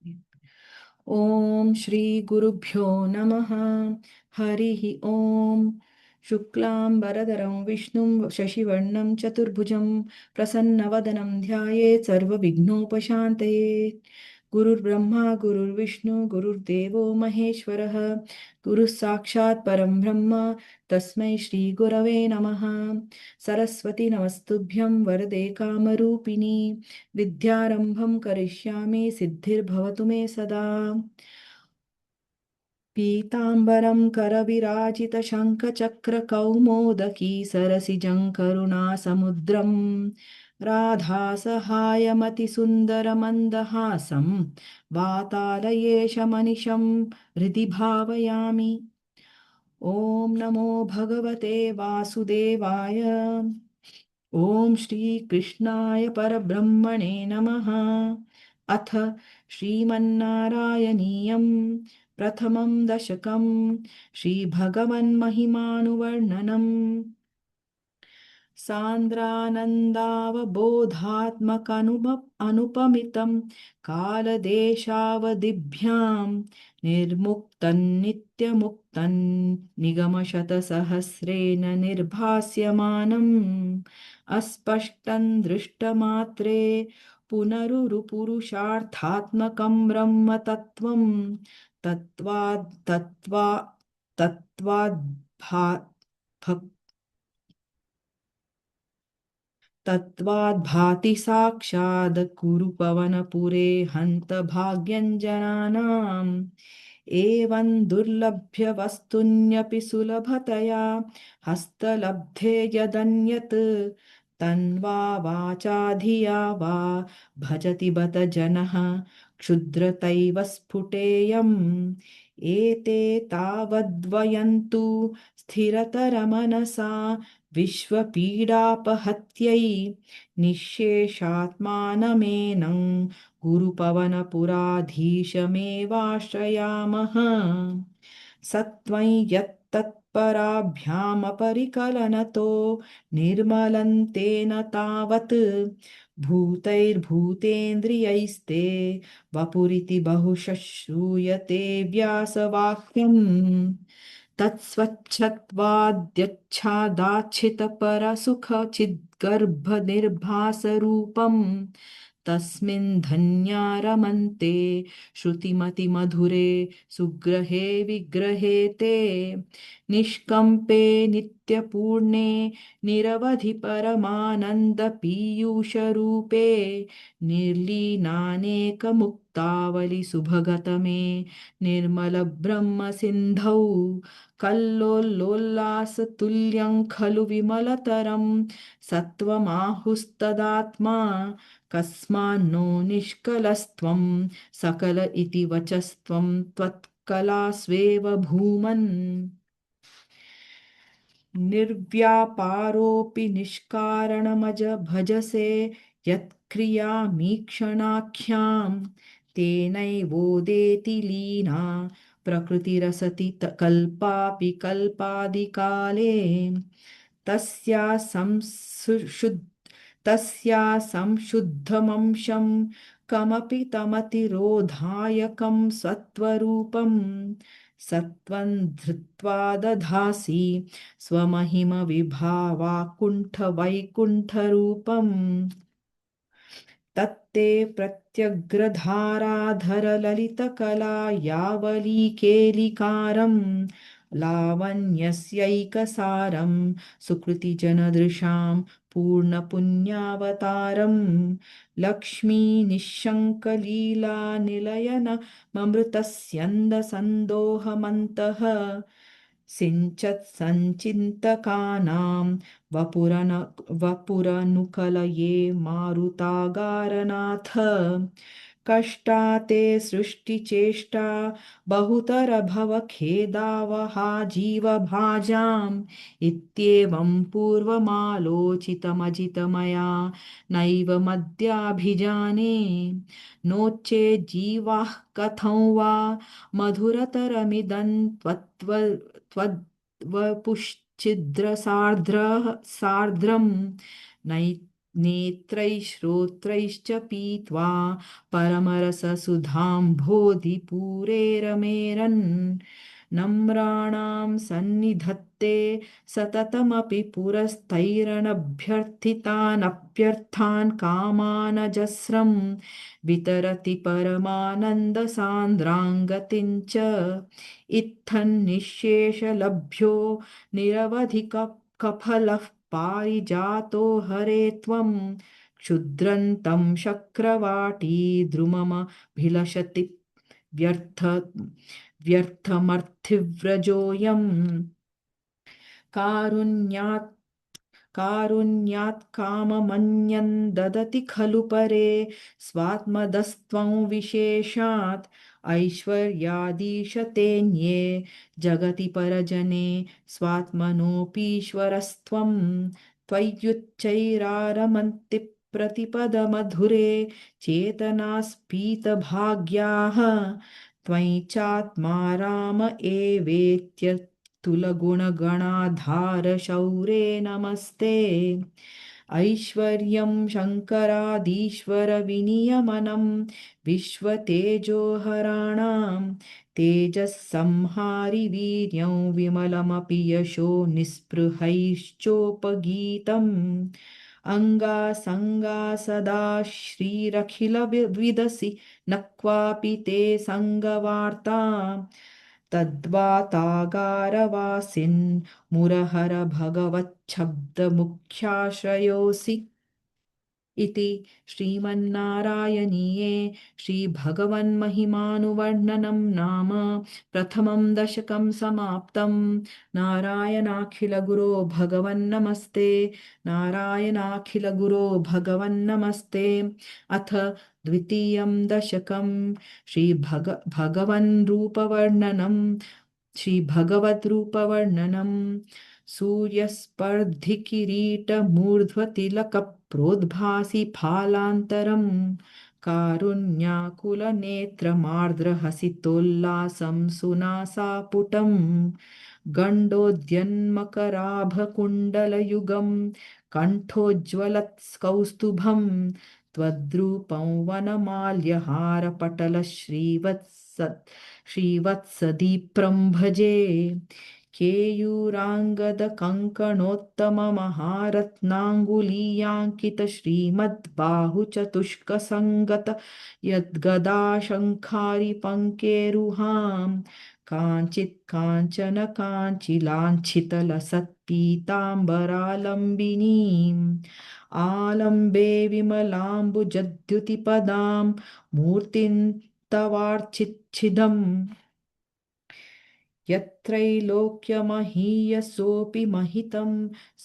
ॐ श्री गुरुभ्यो नमः। हरिः ॐ। शुक्लाम्बरधरं विष्णुं शशिवर्णं चतुर्भुजं प्रसन्नवदनं ध्यायेत् सर्वविघ्नोपशान्तये। गुरुर्ब्रह्मा गुरुर्विष्णु गुरुर्देवो महेश्वरः गुरुः साक्षात् परं ब्रह्म तस्मै श्रीगुरवे नमः। सरस्वती नमस्तुभ्यं वरदे कामरूपिणी विद्यारम्भं करिष्यामि सिद्धिर्भवतु मे सदा। पीताम्बरं करविराजितशङ्खचक्रकौमोदकी सरसिजं करुणासमुद्रं राधासहायमतिसुन्दरमन्दहासं वातालयेशमनिशं हृदि भावयामि। ॐ नमो भगवते वासुदेवाय। ॐ श्रीकृष्णाय परब्रह्मणे नमः। अथ श्रीमन्नारायणीयं प्रथमं दशकं श्रीभगवन्महिमानुवर्णनम्। अनुपमितं कालदेशावधिभ्यां निर्मुक्तं नित्यमुक्तं निगमशतसहस्रेण निर्भास्यमानम् अस्पष्टं दृष्टमात्रे पुनरुरुपुरुषार्थात्मकं ब्रह्मतत्त्वं तत्त्वाद् तत्त्वाद्भाति साक्षात् कुरु पवनपुरे हन्त भाग्यञ्जनानाम् एवं दुर्लभ्य वस्तुन्यपि सुलभतया हस्तलब्धे यदन्यत् तन्वा वाचा धिया वा भजति बत जनः क्षुद्रतैव स्फुटेयम् एते तावद्वयन्तु स्थिरतरमनसा विश्वपीडापहत्यै निःशेषात्मानमेनं गुरुपवनपुराधीशमेवाश्रयामः। सत्वं यत्तत्पराभ्यामपरिकलनतो निर्मलन्तेन तावत् भूतैर्भूतेन्द्रियैस्ते वपुरिति बहुशः श्रूयते व्यासवाक्यम्। तत्स्वच्छत्वाद्यच्छादाच्छितपरसुखचिद्गर्भनिर्भासरूपं तस्मिन् धन्या रमन्ते श्रुतिमतिमधुरे सुग्रहे विग्रहे ते निष्कम्पे नित्यपूर्णे निरवधि परमानन्दपीयूषरूपे निर्लीनानेकमुक्तावलि सुभगतमे निर्मलब्रह्मसिन्धौ कल्लोलोल्लासतुल्यं खलु विमलतरं सत्त्वमाहुस्तदात्मा कस्मान्नो निष्कलस्त्वं सकल इति वचस्त्वं त्वत्कलास्वेव भूमन् निर्व्यापारोऽपि निष्कारणमज भजसे यत्क्रियामीक्षणाख्यां तेनैवोदेति लीना प्रकृतिरसति कल्पापि कल्पादिकाले तस्या तस्या संशुद्धमंशं कमपि तमतिरोधायकं सत्त्वरूपं सत्त्वं धृत्वा दधासि स्वमहिमविभावाकुण्ठवैकुण्ठरूपम् तत्ते प्रत्यग्रधाराधरललितकला यावलीकेलिकारं लावण्यस्यैकसारं सुकृतिजनदृशां पूर्णपुण्यावतारं लक्ष्मीनिःशङ्कलीलानिलयनममृतस्यन्दसन्दोहमन्तः सिञ्चत् सञ्चिन्तकानां वपुरनुकलये मारुतागारनाथ कष्टाते सृष्टिचेष्टा बहुतर भवखेदावहा जीवभाजाम् इत्येवं पूर्वमालोचितमजितमया नैव मद्याभिजाने नोचेज्जीवाः कथं वा मधुरतरमिदं त्वद्वपुश्चिद्रसार्द्रं नेत्रैः श्रोत्रैश्च पीत्वा परमरससुधाम्भोधिपूरे रमेरन् नम्राणां सन्निधत्ते सततमपि पुरस्तैरनभ्यर्थितानप्यर्थान् कामानजस्रं वितरति परमानन्दसान्द्राङ्गतिं च इत्थन्निःशेषलभ्यो निरवधिकफलः पारिजातो हरे त्वं क्षुद्रन्तं शक्रवाटी द्रुममभिलषति व्यर्थ व्यर्थमर्थिव्रजोऽयम् कारुण्यात् कारुण्यात् काममन्यन् ददति खलु परे स्वात्मदस्त्वं विशेषात् ऐश्वर्यादीशतेऽन्ये जगति परजने स्वात्मनोऽपीश्वरस्त्वं त्वय्युच्चैरारमन्ति प्रतिपदमधुरे चेतनास्फीतभाग्याः त्वयि चात्मा राम एवेत्यतुलगुणगणाधारशौरे नमस्ते ऐश्वर्यं शङ्करादीश्वरविनियमनं विश्वतेजोहराणां तेजःसंहारि वीर्यं विमलमपि यशो निःस्पृहैश्चोपगीतम् अङ्गासङ्गा सदा श्रीरखिलविदसि न क्वापि ते सङ्गवार्ता तद्वातागारवासिन् मुरहर भगवच्छब्दमुख्याश्रयोऽसि इति श्रीमन्नारायणीये श्रीभगवन्महिमानुवर्णनं नाम प्रथमं दशकं समाप्तं नारायणाखिलगुरो भगवन्नमस्ते नारायणाखिलगुरो भगवन्नमस्ते अथ द्वितीयं दशकं भगवन्रूपवर्णनं श्रीभगवद्रूपवर्णनं सूर्यस्पर्धिकिरीटमूर्ध्वतिलकप्रोद्भासि फालान्तरं कारुण्याकुलनेत्रमार्द्रहसितोल्लासं सुनासापुटं गण्डोद्यन्मकराभकुण्डलयुगं कण्ठोज्ज्वलत्कौस्तुभं त्वद्रूपं श्रीवत्सदीप्रं भजे केयूराङ्गदकङ्कणोत्तममहारत्नाङ्गुलीयाङ्कित श्रीमद्बाहुचतुष्कसङ्गत यद्गदाशङ्खारि पङ्केरुहां काञ्चित् काञ्चन काञ्चिलाञ्छितलसत्पीताम्बरालम्बिनीम् आलम्बे विमलाम्बुजद्युतिपदां मूर्तिं तवार्चिच्छिदम् यत्रैलोक्यमहीयसोऽपि महितं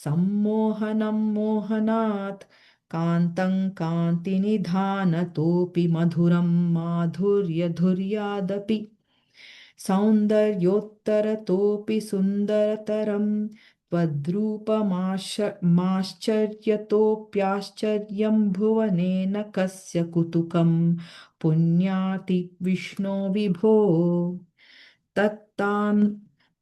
सम्मोहनं मोहनात् कान्तं कान्तिनिधानतोऽपि मधुरं माधुर्यधुर्यादपि सौन्दर्योत्तरतोऽपि सुन्दरतरं त्वद्रूपमाश्चर्यतोऽप्याश्चर्यं भुवनेन कस्य कुतुकं पुण्याति विष्णो विभो तत्तां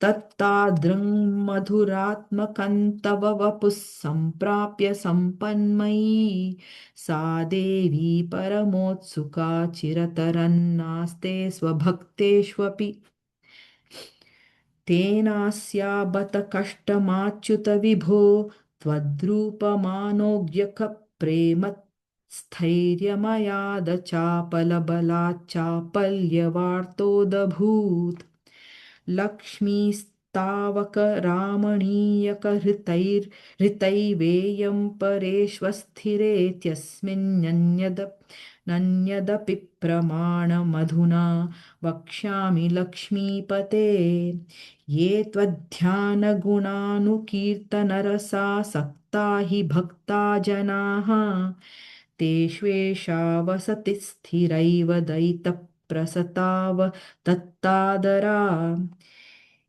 तत्तादृङ् मधुरात्मकन्तव वपुः सम्प्राप्य सम्पन्मयी सा देवी परमोत्सुका चिरतरन्नास्ते स्वभक्तेष्वपि तेनास्या बत कष्टमाच्युत विभो त्वद्रूपमानोज्ञकप्रेमस्थैर्यमयादचापलबलाच्चापल्यवार्तोदभूत् लक्ष्मीस्तावकरामणीयकहृतैर्हृतैवेयं परेष्वस्थिरेत्यस्मिन्नन्यदपि प्रमाणमधुना वक्ष्यामि लक्ष्मीपते ये त्वध्यानगुणानुकीर्तनरसासक्ता हि भक्ता जनाः तेष्वेषा वसति स्थिरैव दयितप्रसताव दत्तादरा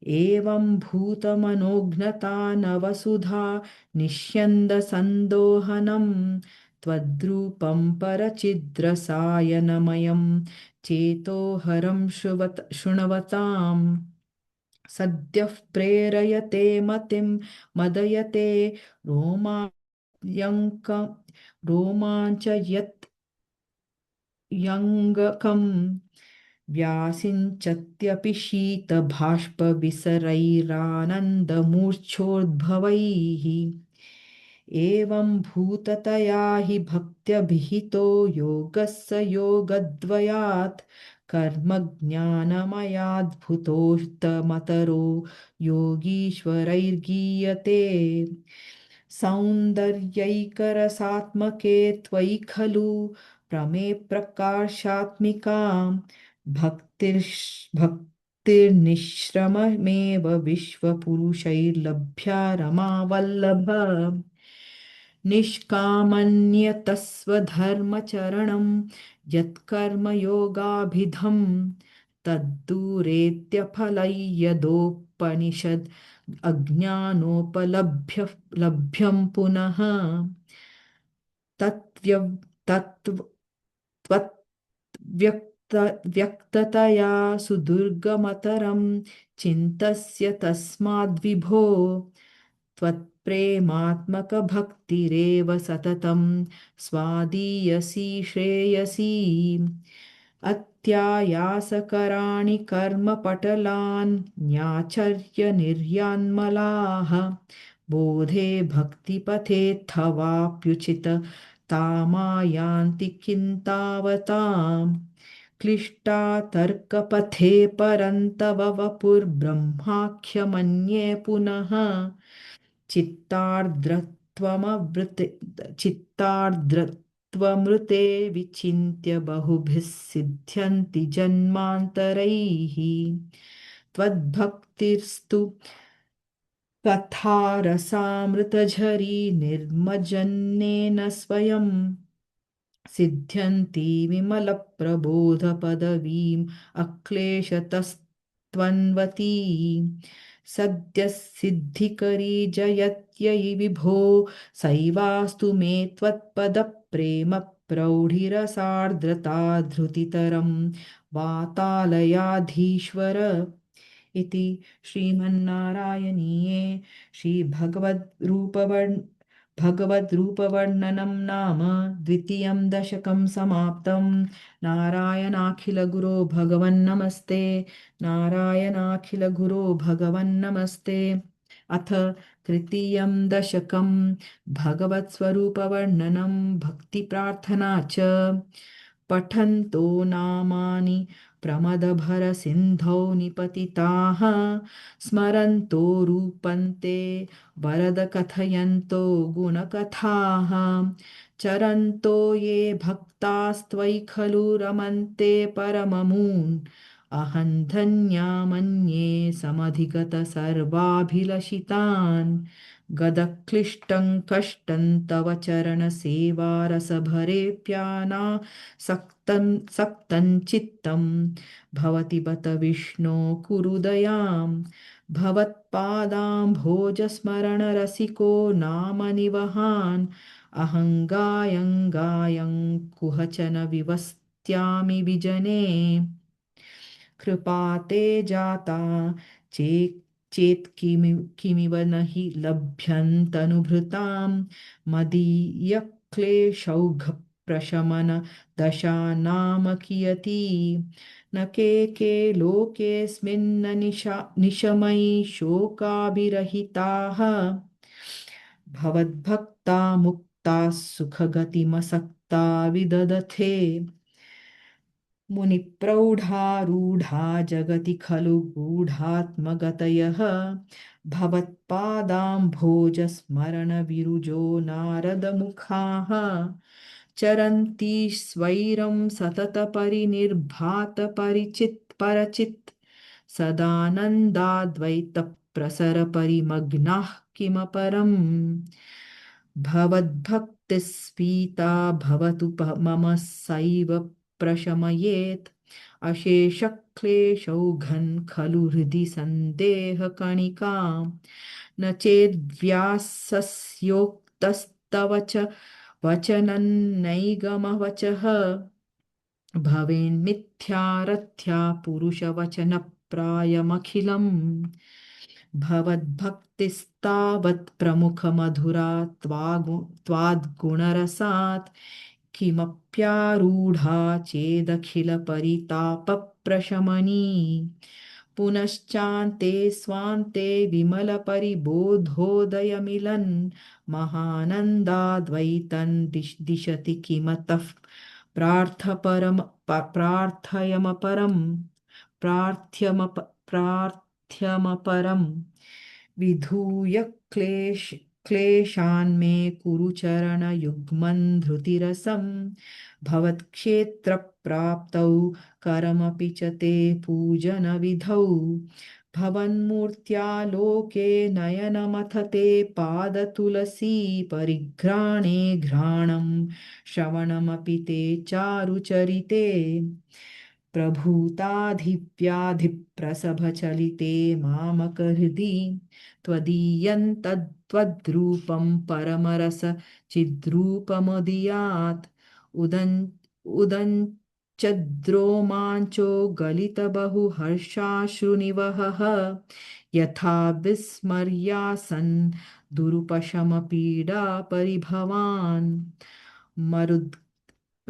एवं भूतमनोज्ञता नवसुधा निष्यन्दसन्दोहनं त्वद्रूपं परचिद्रसायनमयं चेतोहरं शृण्वताम् सद्यः प्रेरयते मतिं मदयते रोमा रोमाञ्चयत् यङ्गकम् व्यासिञ्चत्यपि शीतबाष्पविसरैरानन्दमूर्च्छोद्भवैः एवं भूततया हि भक्त्यभिहितो योगः स योगद्वयात् कर्मज्ञानमयाद्भुतोऽष्टमतरो योगीश्वरैर्गीयते सौन्दर्यैकरसात्मके त्वयि खलु प्रमेयप्रकाशात्मिकां भक्तिर्निःश्रममेव विश्वपुरुषैर्लभ्या रमावल्लभ निष्कामन्यतस्वधर्मचरणं यत्कर्मयोगाभिधं तद्दूरेत्यफलय्यदोपनिषद् लभ्यं पुनः तत्व्यक् व्यक्ततया सुदुर्गमतरं चिन्तस्य तस्माद्विभो त्वत्प्रेमात्मकभक्तिरेव सततं स्वादीयसी श्रेयसी अत्यायासकराणि कर्मपटलान्याचर्य निर्यान्मलाः बोधे भक्तिपथेऽथवाप्युचित तामायान्ति किन्तावताम् क्लिष्टा तर्कपथे परन्तव वपुर्ब्रह्माख्यमन्ये पुनः चित्तार्द्रत्वमवृते चित्तार्द्रत्वमृते विचिन्त्य बहुभिः सिद्ध्यन्ति जन्मान्तरैः त्वद्भक्तिस्तु कथारसामृतझरी निर्मजन्नेन स्वयं सिद्ध्यन्ति विमलप्रबोधपदवीम् अक्लेशतस्त्वन्वती सद्यः सिद्धिकरी जयत्ययि विभो सैवास्तु मे त्वत्पदप्रेम प्रौढिरसार्द्रता धृतितरं वातालयाधीश्वर इति श्रीमन्नारायणीये भगवद्रूपवर्णनं नाम द्वितीयं दशकं समाप्तं नारायणाखिलगुरो भगवन्नमस्ते नारायणाखिलगुरो भगवन्नमस्ते अथ तृतीयं दशकं भगवत्स्वरूपवर्णनं भक्तिप्रार्थना च पठन्तो नामानि प्रमदभरसिन्धौ निपतिताः स्मरन्तो रूपन्ते वरद कथयन्तो गुणकथाः चरन्तो ये भक्तास्त्वयि खलु रमन्ते परममून् अहं धन्या मन्ये समधिगत सर्वाभिलषितान् गदक्लिष्टं कष्टं तव चरणसेवारसभरेऽप्याना सक्तं चित्तं भवति बत विष्णो कुरु दयाम् भवत्पादाम्भोजस्मरणरसिको नाम निवहान् अहं गायं कुहचन विवस्त्यामि विजने कृपा ते जाता चेत् किमिव न हि लभ्यन्तनुभृतां मदीयक्लेशौघप्रशमन दशा नाम कियती न के लोकेऽस्मिन्न निशमयि शोकाभिरहिताः भवद्भक्ता मुक्ताः सुखगतिमसक्ता विदधते मुनिप्रौढारूढा जगति खलु गूढात्मगतयः भवत्पादाम्भोजस्मरणविरुजो नारदमुखाः चरन्ति स्वैरं सततपरिनिर्भातपरिचित् सदानन्दाद्वैतप्रसरपरिमग्नाः किमपरम् भवद्भक्तिस्फीता भवतु मम सैव प्रशमयेत् अशेषक्लेशौघन् खलु हृदि सन्देहकणिकाम् न चेद्व्यासस्योक्तस्तव च वचनन्नैगमवचः भवेन्मिथ्यारथ्या पुरुषवचनप्रायमखिलम् भवद्भक्तिस्तावत् प्रमुखमधुरा त्वाद्गुणरसात् किमप्यारूढा चेदखिलपरितापप्रशमनी पुनश्चान्ते स्वान्ते विमलपरिबोधोदयमिलन् महानन्दाद्वैतं दिशति किमतः प्रार्थयमपरम् प्रार्थ्यमप प्रार्थ्यमपरम् विधूय क्लेशान् मे कुरु चरणयुग्मन् धृतिरसं भवत्क्षेत्रप्राप्तौ करमपि च ते पूजनविधौ भवन्मूर्त्यालोके नयनमथ ते पादतुलसी परिघ्राणे घ्राणं श्रवणमपि ते चारुचरिते प्रभूताधिव्याधिप्रसभचलिते मामकहृदि त्वदीयं तद्वद्रूपं परमरस चिद्रूपमुदीयात् उदञ्चद्रोमाञ्चो गलितबहु हर्षाश्रुनिवहः यथा विस्मर्यासन् दुरुपशमपीडा परिभवान्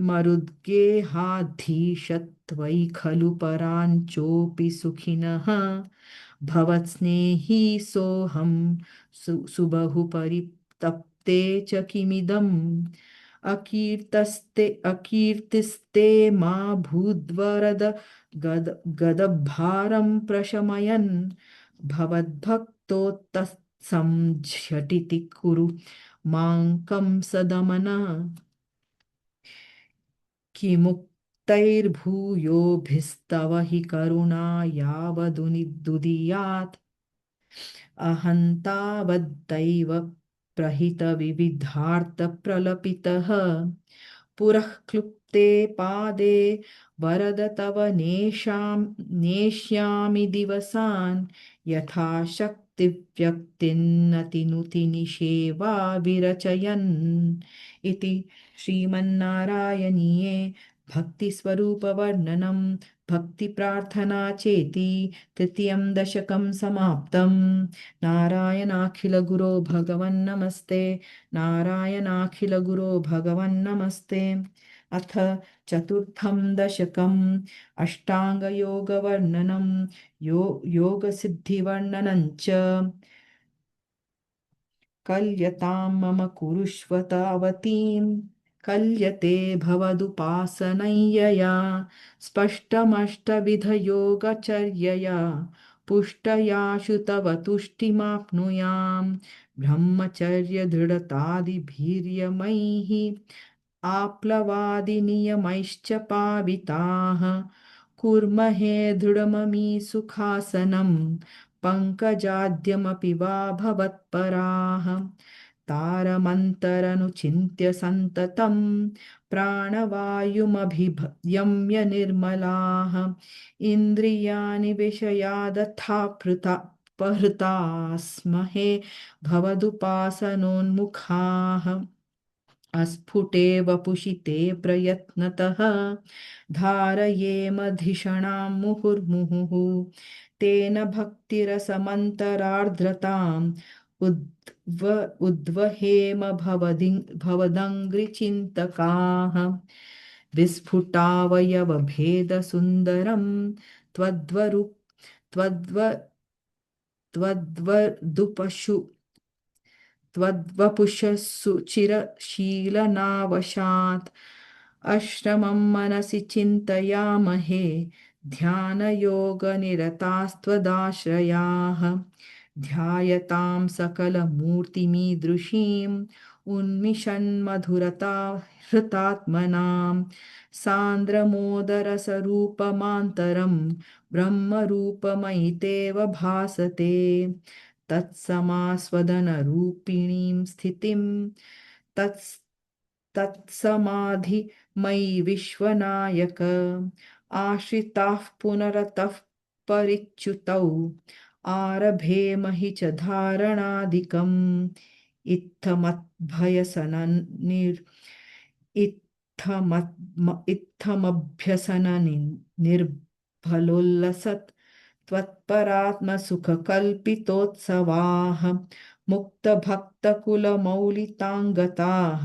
मरुद्गेहाधीशत्वयि खलु पराञ्चोऽपि सुखिनः भवत्स्नेही सोऽहं सुबहु परितप्ते च किमिदम् अकीर्तिस्ते मा भूद्वरद गदभारं प्रशमयन् भवद्भक्तोत्तत्सं झटिति कुरु मां सदमन किमुक्तैर्भूयोभिस्तव हि करुणा यावदुदीयात् अहन्तावद्दैव प्रहितविविधार्थप्रलपितः पुरः क्लुप्ते पादे वरद तव नेष्यामि दिवसान् यथा शक्तिव्यक्तिन्नतिनुति निषेवा विरचयन् इति श्रीमन्नारायणीये भक्तिस्वरूपवर्णनं भक्तिप्रार्थना चेति तृतीयं दशकं समाप्तम् नारायणाखिलगुरो भगवन्नमस्ते नारायणाखिलगुरो भगवन्नमस्ते अथ चतुर्थं दशकम् अष्टाङ्गयोगवर्णनं योगसिद्धिवर्णनं च कल्यतां मम कुरुष्व तावतीं कल्यते भवदुपासनय्यया स्पष्टमष्टविधयोगचर्यया पुष्टयाशु तव तुष्टिमाप्नुयां ब्रह्मचर्यदृढतादिभिर्यमैः आप्लवादिनियमैश्च पाविताः कुर्महे दृढममी सुखासनं पङ्कजाद्यमपि वा भवत्पराः तारमन्तरनुचिन्त्य सन्ततं प्राणवायुमभियम्य निर्मलाः इन्द्रियाणि विषयादथापहृता स्महे भवदुपासनोन्मुखाः अस्फुटे वपुषि ते प्रयत्नतः धारयेमधिषणां मुहुर्मुहुः तेन भक्तिरसमन्तरार्द्रताम् उद्वहेम भवदङ्घ्रिचिन्तकाः विस्फुटावयवभेदसुन्दरं त्वद्वदुपशु त्वद्वपुषसुचिरशीलनावशात् अश्रमं मनसि चिन्तयामहे ध्यानयोगनिरतास्त्वदाश्रयाः ध्यायतां सकलमूर्तिमीदृशीम् उन्मिषन्मधुरता हृतात्मनां सान्द्रमोदरसरूपमान्तरं ब्रह्मरूपमयि तेव भासते तत्समास्वदनरूपिणीं स्थितिं तत्समाधिमयि विश्वनायक आश्रिताः पुनरतः परिच्युतौ आरभेमहि च धारणादिकम् इत्थमभ्यसननि निर्भलोल्लसत् त्वत्परात्मसुखकल्पितोत्सवाः मुक्तभक्तकुलमौलिताङ्गताः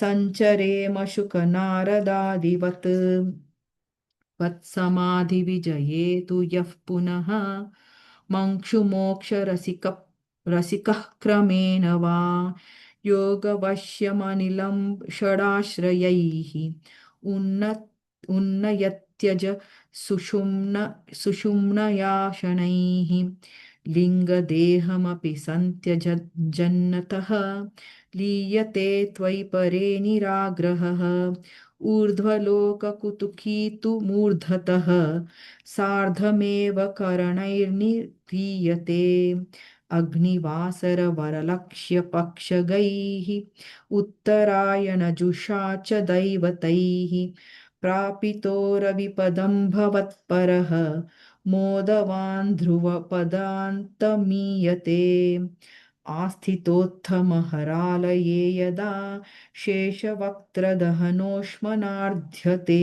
सञ्चरेम शुकनारदादिवत् वत्समाधिविजयेतु यः पुनः रसिकः क्रमेण वा योगवश्यमनिलं षडाश्रयैः उन्नयत्यज सुषुम्नया शनैः लिङ्गदेहमपि सन्त्यजन्नतः लीयते त्वयि परे निराग्रहः ऊर्ध्वलोककुतुकी तु मूर्धतः सार्धमेव करणैर्निरीयते अग्निवासरवरलक्ष्यपक्षगैः उत्तरायणजुषा च दैवतैः प्रापितो रविपदं भवत्परः मोदवान् ध्रुवपदान्तमीयते आस्थितोत्थमहरालये यदा शेषवक्त्रदहनोष्मनार्ध्यते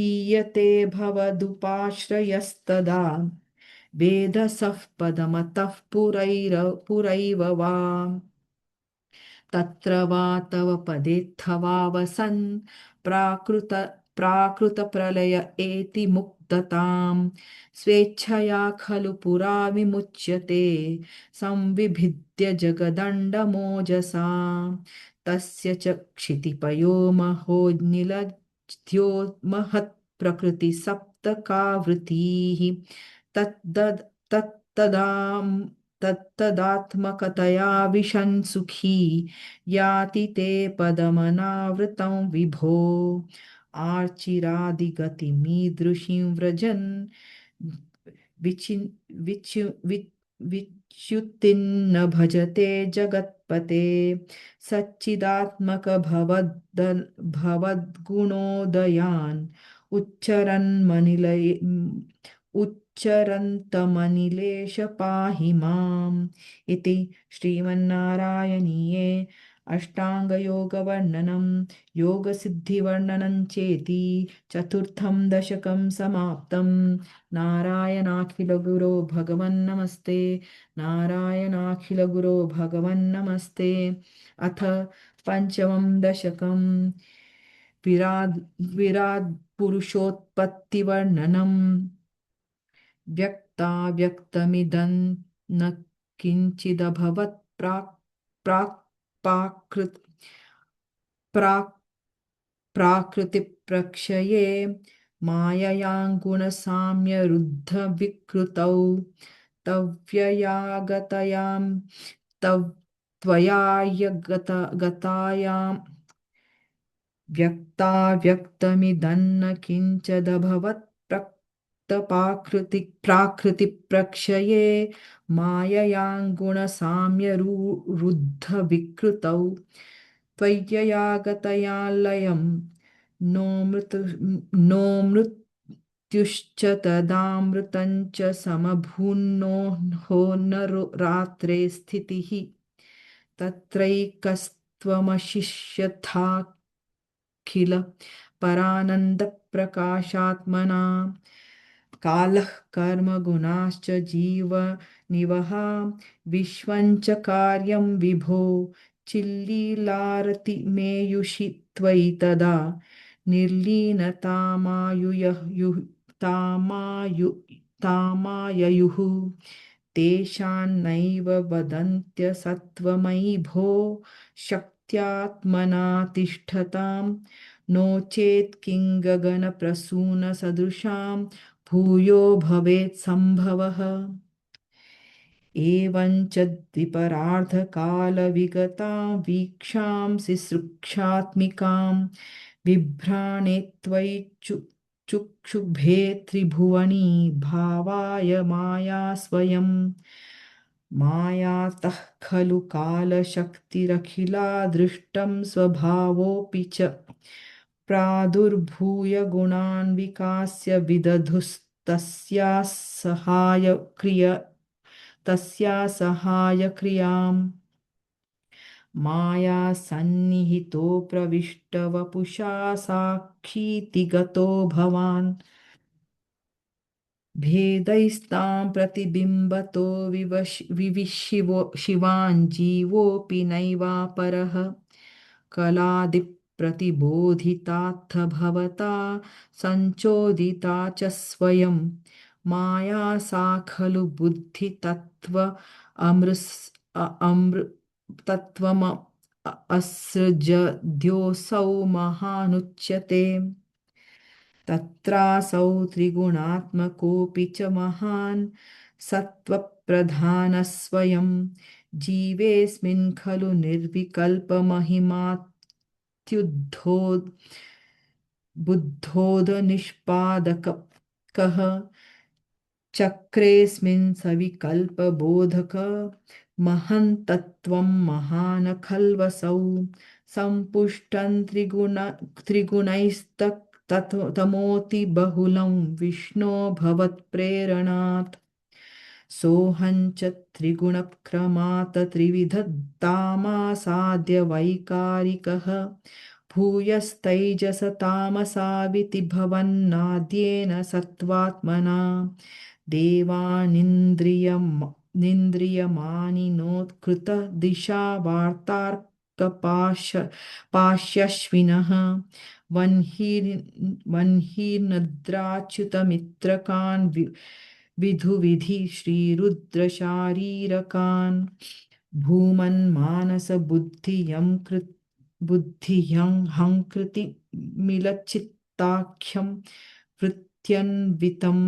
ईयते भवदुपाश्रयस्तदा वेधसः पदमतः पुरैव वा तत्र वा तव पदेत्थवा वसन् प्राकृत प्राकृतप्रलय एति मुक्तताम् स्वेच्छया खलु पुरा विमुच्यते संविभिद्य जगदण्डमोजसा तस्य च क्षितिपयो महोज्ञिलज्ध्यो महत्प्रकृतिसप्तकावृत्तिः तत्तदाम् तत्तदात्मकतया विशन् सुखी याति ते पदमनावृतं विभो आर्चिरादिगतिमीदृशीं व्रजन् विचिन् विच्यु विच्युतिन्न भजते जगत्पते सच्चिदात्मक भवद्गुणोदयान् उच्चरन्मनिलये उच्चरन्तमनिलेश पाहि माम् इति श्रीमन्नारायणीये अष्टाङ्गयोगवर्णनं योगसिद्धिवर्णनं चेति चतुर्थं दशकं समाप्तं नारायणाखिलगुरो भगवन्नमस्ते नारायणाखिलगुरो भगवन्नमस्ते अथ पञ्चमं दशकं विराट् पुरुषोत्पत्तिवर्णनम् व्यक्ताव्यक्तमिदं न किञ्चिदभवत् प्राक् प्राकृतिप्रक्षये माययाङ्गुणसाम्यरुद्धविकृतौ तव्ययागतयां गतायां व्यक्ताव्यक्तमिदन्न किञ्चिदभवत् प्राकृतिप्रक्षये माययाङ्गुणसाम्यरुद्धविकृतौ त्वय्ययागतयालयं नो मृत्युश्च तदामृतं च समभून्नो न रात्रे स्थितिः तत्रैकस्त्वमशिष्यथाखिल परानन्दप्रकाशात्मना कालः कर्मगुणाश्च जीवनिवहा विश्वञ्च कार्यं विभो चिल्लीलारतिमेयुषि त्वयि तदा तामाययुः तेषान्नैव वदन्त्यसत्त्वमयि भो शक्त्यात्मना तिष्ठतां नो चेत् किं गगनप्रसूनसदृशां भूयो भवेत् सम्भवः एवञ्च द्विपरार्धकालविगतां वीक्षांसि सृक्षात्मिकां बिभ्राणे त्वयि चुक्षुभे त्रिभुवनी भावाय माया स्वयं मायातः खलु कालशक्तिरखिला दृष्टं स्वभावोऽपि च प्रादुर्भूय गुणान् विकास्य तस्या सहायक्रियाम् माया सन्निहितो प्रविष्टवपुषा साक्षीति गतो भवान् भेदैस्तां प्रतिबिम्बतो विविशिवो शिवान् जीवोऽपि नैवापरः कलादिप्रतिबोधितात्थ भवता सञ्चोदिता च स्वयं माया सा खलु बुद्धितत्त्व अमृस् तत्त्वम असृजद्योऽसौ महानुच्यते तत्रासौ त्रिगुणात्मकोऽपि च महान् सत्त्वप्रधानः स्वयं जीवेऽस्मिन् खलु निर्विकल्पमहिमात्युद्धो बुद्धोदनिष्पादकः चक्रेऽस्मिन् सविकल्पबोधक महन्तत्त्वं महान् खल्वसौ सम्पुष्टं त्रिगुणैस्तमोति बहुलं विष्णो भवत्प्रेरणात् सोऽहं च त्रिगुणक्रमात् त्रिविधत्तामासाद्य वैकारिकः भूयस्तैजसतामसाविति भवन्नाद्येन सत्त्वात्मना निन्द्रियमानिनोत्कृतदिशा पाश्यश्विनः वह्निर्निद्राच्युतमित्रकान् विधुविधि श्रीरुद्रशारीरकान् बुद्धिहंकृति मिलच्चित्ताख्यं वृत्यन्वितं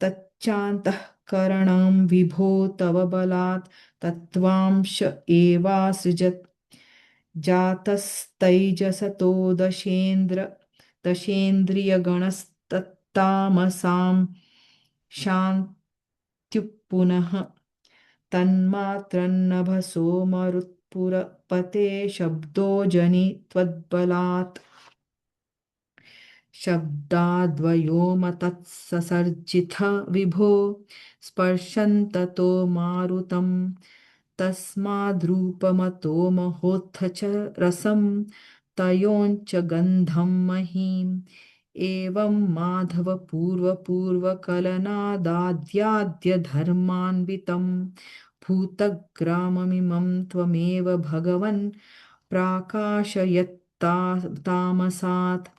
तच्चान्तःकरणं विभो तव बलात् तत्त्वांश एवासृजत् जातस्तैजसतो दशेन्द्रियगणस्तत्तामसां शान्त्युः तन्मात्रन्नभसो मरुत्पुरपते शब्दो जनि त्वद्बलात् शब्दाद्वयोमतत्ससर्जिथ विभो स्पर्शन्ततो मारुतं तस्माद्रूपमतो महोत्थ च रसं तयोञ्च गन्धं महीम् एवं माधव पूर्वपूर्वकलनादाद्याद्यधर्मान्वितं भूतग्राममिमं त्वमेव भगवन् प्राकाशयत्तामसात्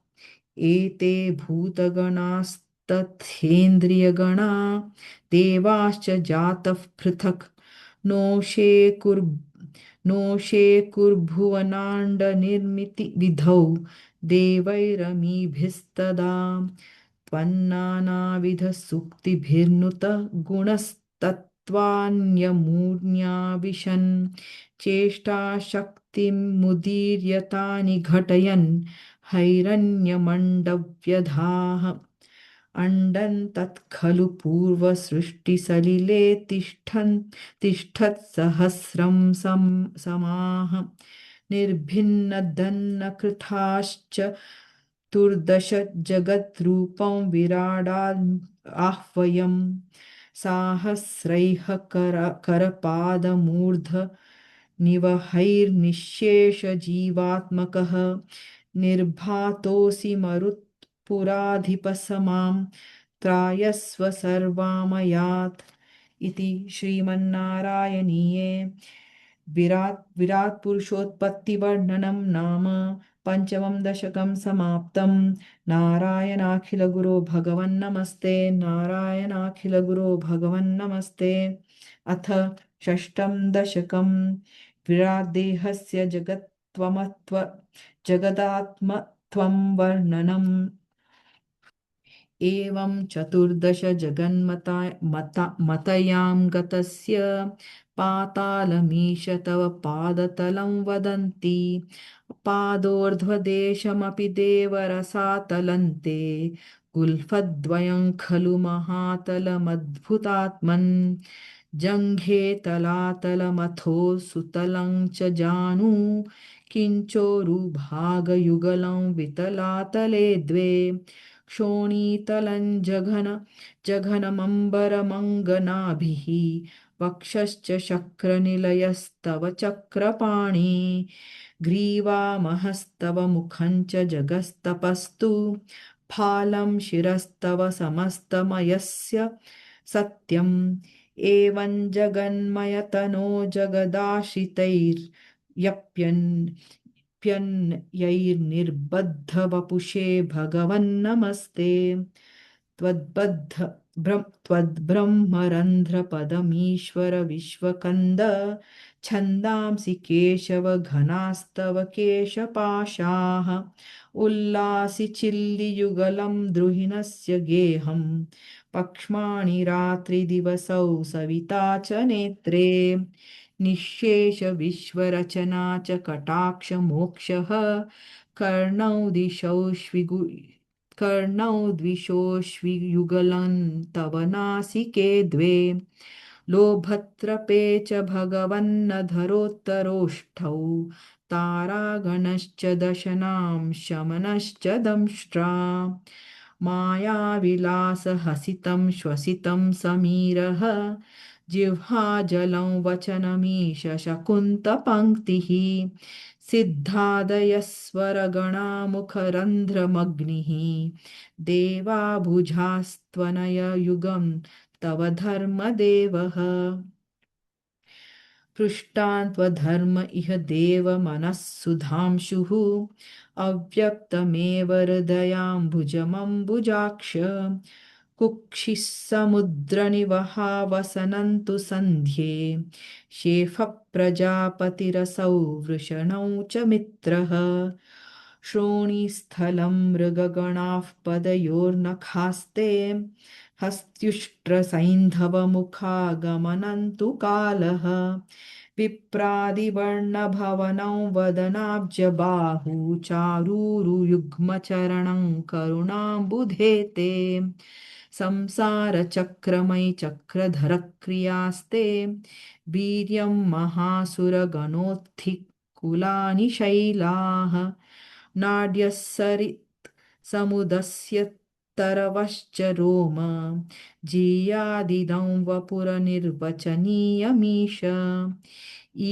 एते भूतगणास्तथेन्द्रियगणा देवाश्च जातः पृथक् नोषेकुर्भुवनाण्डनिर्मितिविधौ देवैरमीभिस्तदा त्वन्नानाविधसूक्तिभिर्नुत गुणस्तत्त्वान्यमूर्ण्या विशन् चेष्टाशक्तिमुदीर्यतानि घटयन् हैरण्यमण्डव्यधाः अण्डन् तत्खलु पूर्वसृष्टिसलिले तिष्ठत्सहस्रं समाः निर्भिन्नदन्नकृताश्च तुर्दश जगद्रूपं विराडाह्वयं साहस्रैः करपादमूर्ध निवहैर्निःशेषजीवात्मकः निर्भातोऽसि मरुत्पुराधिपसमां त्रायस्व सर्वामयात् इति श्रीमन्नारायणीये विराट् पुरुषोत्पत्तिवर्णनं नाम पञ्चमं दशकं समाप्तं नारायणाखिलगुरो भगवन्नमस्ते नारायणाखिलगुरो भगवन्नमस्ते अथ षष्ठं दशकं विराट्देहस्य जगदात्मत्वं वर्णनम् एवं चतुर्दश मतयां गतस्य पातालमीश तव पादतलं वदन्ति पादोर्ध्वदेशमपि देवरसातलन्ते गुल्फद्वयं खलु महातलमद्भुतात्मन् जङ्घे तलातलमथो सुतलं च जानु किञ्चोरुभागयुगलं वितलातले द्वे क्षोणीतलं जघनमम्बरमङ्गनाभिः वक्षश्च शक्रनिलयस्तव चक्रपाणि ग्रीवामहस्तव मुखं च जगस्तपस्तु फालं शिरस्तव समस्तमयस्य सत्यम् एवं जगन्मयतनो जगदाशितैर्यप्यन्यैर्निर्बद्धवपुषे भगवन्नमस्ते त्वद्ब्रह्मरन्ध्रपदमीश्वर विश्वकन्द छन्दांसि केशव घनास्तव केशपाशाः उल्लासि चिल्लियुगलं द्रुहिणस्य गेहं पक्ष्माणि रात्रिदिवसौ सविता च नेत्रे निःशेष विश्वरचना च कटाक्षमोक्षः कर्णौ द्विषोष्वियुगलं तव नासिके द्वे लोभत्रपे च भगवन्नधरोत्तरोष्ठौ तारागणश्च दशनां शमनश्च दंष्ट्रा मायाविलासहसितं श्वसितं समीरः जिह्वाजलं वचनमीश शकुन्तपङ्क्तिः सिद्धादयस्वरगणामुखरन्ध्रमग्निः देवाभुजास्त्वनययुगं तव धर्मदेवः पृष्टान् त्वधर्म इह देवमनः सुधांशुः अव्यक्तमेव हृदयाम्बुजमम्बुजाक्ष कुक्षिः समुद्रनिवहावसनन्तु सन्ध्ये शेफः प्रजापतिरसौ वृषणौ च मित्रः श्रोणीस्थलं मृगगणाः पदयोर्नखास्ते हस्त्युष्ट्रसैन्धवमुखागमनन्तु कालः विप्रादिवर्णभवनं वदनाब्जबाहु चारूरुयुग्मचरणं करुणाम्बुधे ते संसारचक्रमयि चक्रधरक्रियास्ते वीर्यं महासुरगणोत्थिकुलानि शैलाः नाड्यस्सरित् समुदस्य तरवश्च रोम जीयादिदं वपुरनिर्वचनीयमीश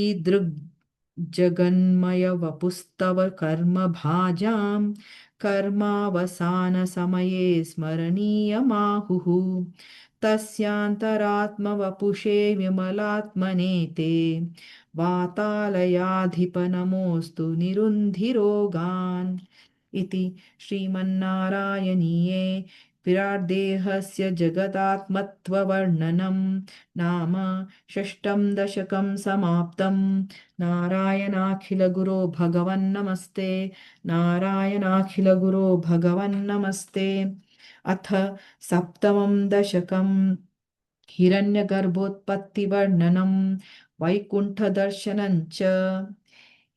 ईदृग्जगन्मयवपुस्तव कर्मभाजां कर्मावसानसमये स्मरणीयमाहुः तस्यान्तरात्मवपुषे विमलात्मने ते वातालयाधिपनमोऽस्तु निरुन्धिरोगान् इति श्रीमन्नारायणीये विराट्देहस्य जगदात्मत्ववर्णनं नाम षष्ठं दशकं समाप्तं नारायणाखिलगुरो भगवन्नमस्ते नारायणाखिलगुरो भगवन्नमस्ते अथ सप्तमं दशकं हिरण्यगर्भोत्पत्तिवर्णनं वैकुण्ठदर्शनं च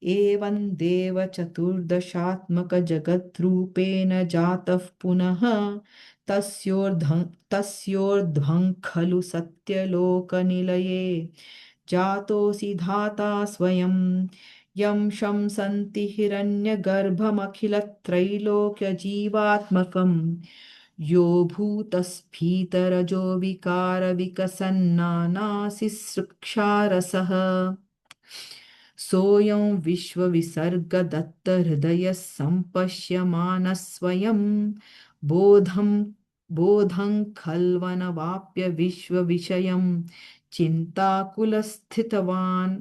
एवं देवचतुर्दशात्मकजगद्रूपेण जातः पुनः तस्योर्ध्वं खलु सत्यलोकनिलये जातोऽसि धाता स्वयं यं शंसन्ति हिरण्यगर्भमखिलत्रैलोक्यजीवात्मकं यो भूतस्फीतरजो विकारविकसन्नानासिसृक्षारसः सोऽयं विश्वविसर्गदत्तहृदयः सम्पश्यमानः स्वयं बोधं खल्वनवाप्य विश्वविषयं चिन्ताकुलस्थितवान्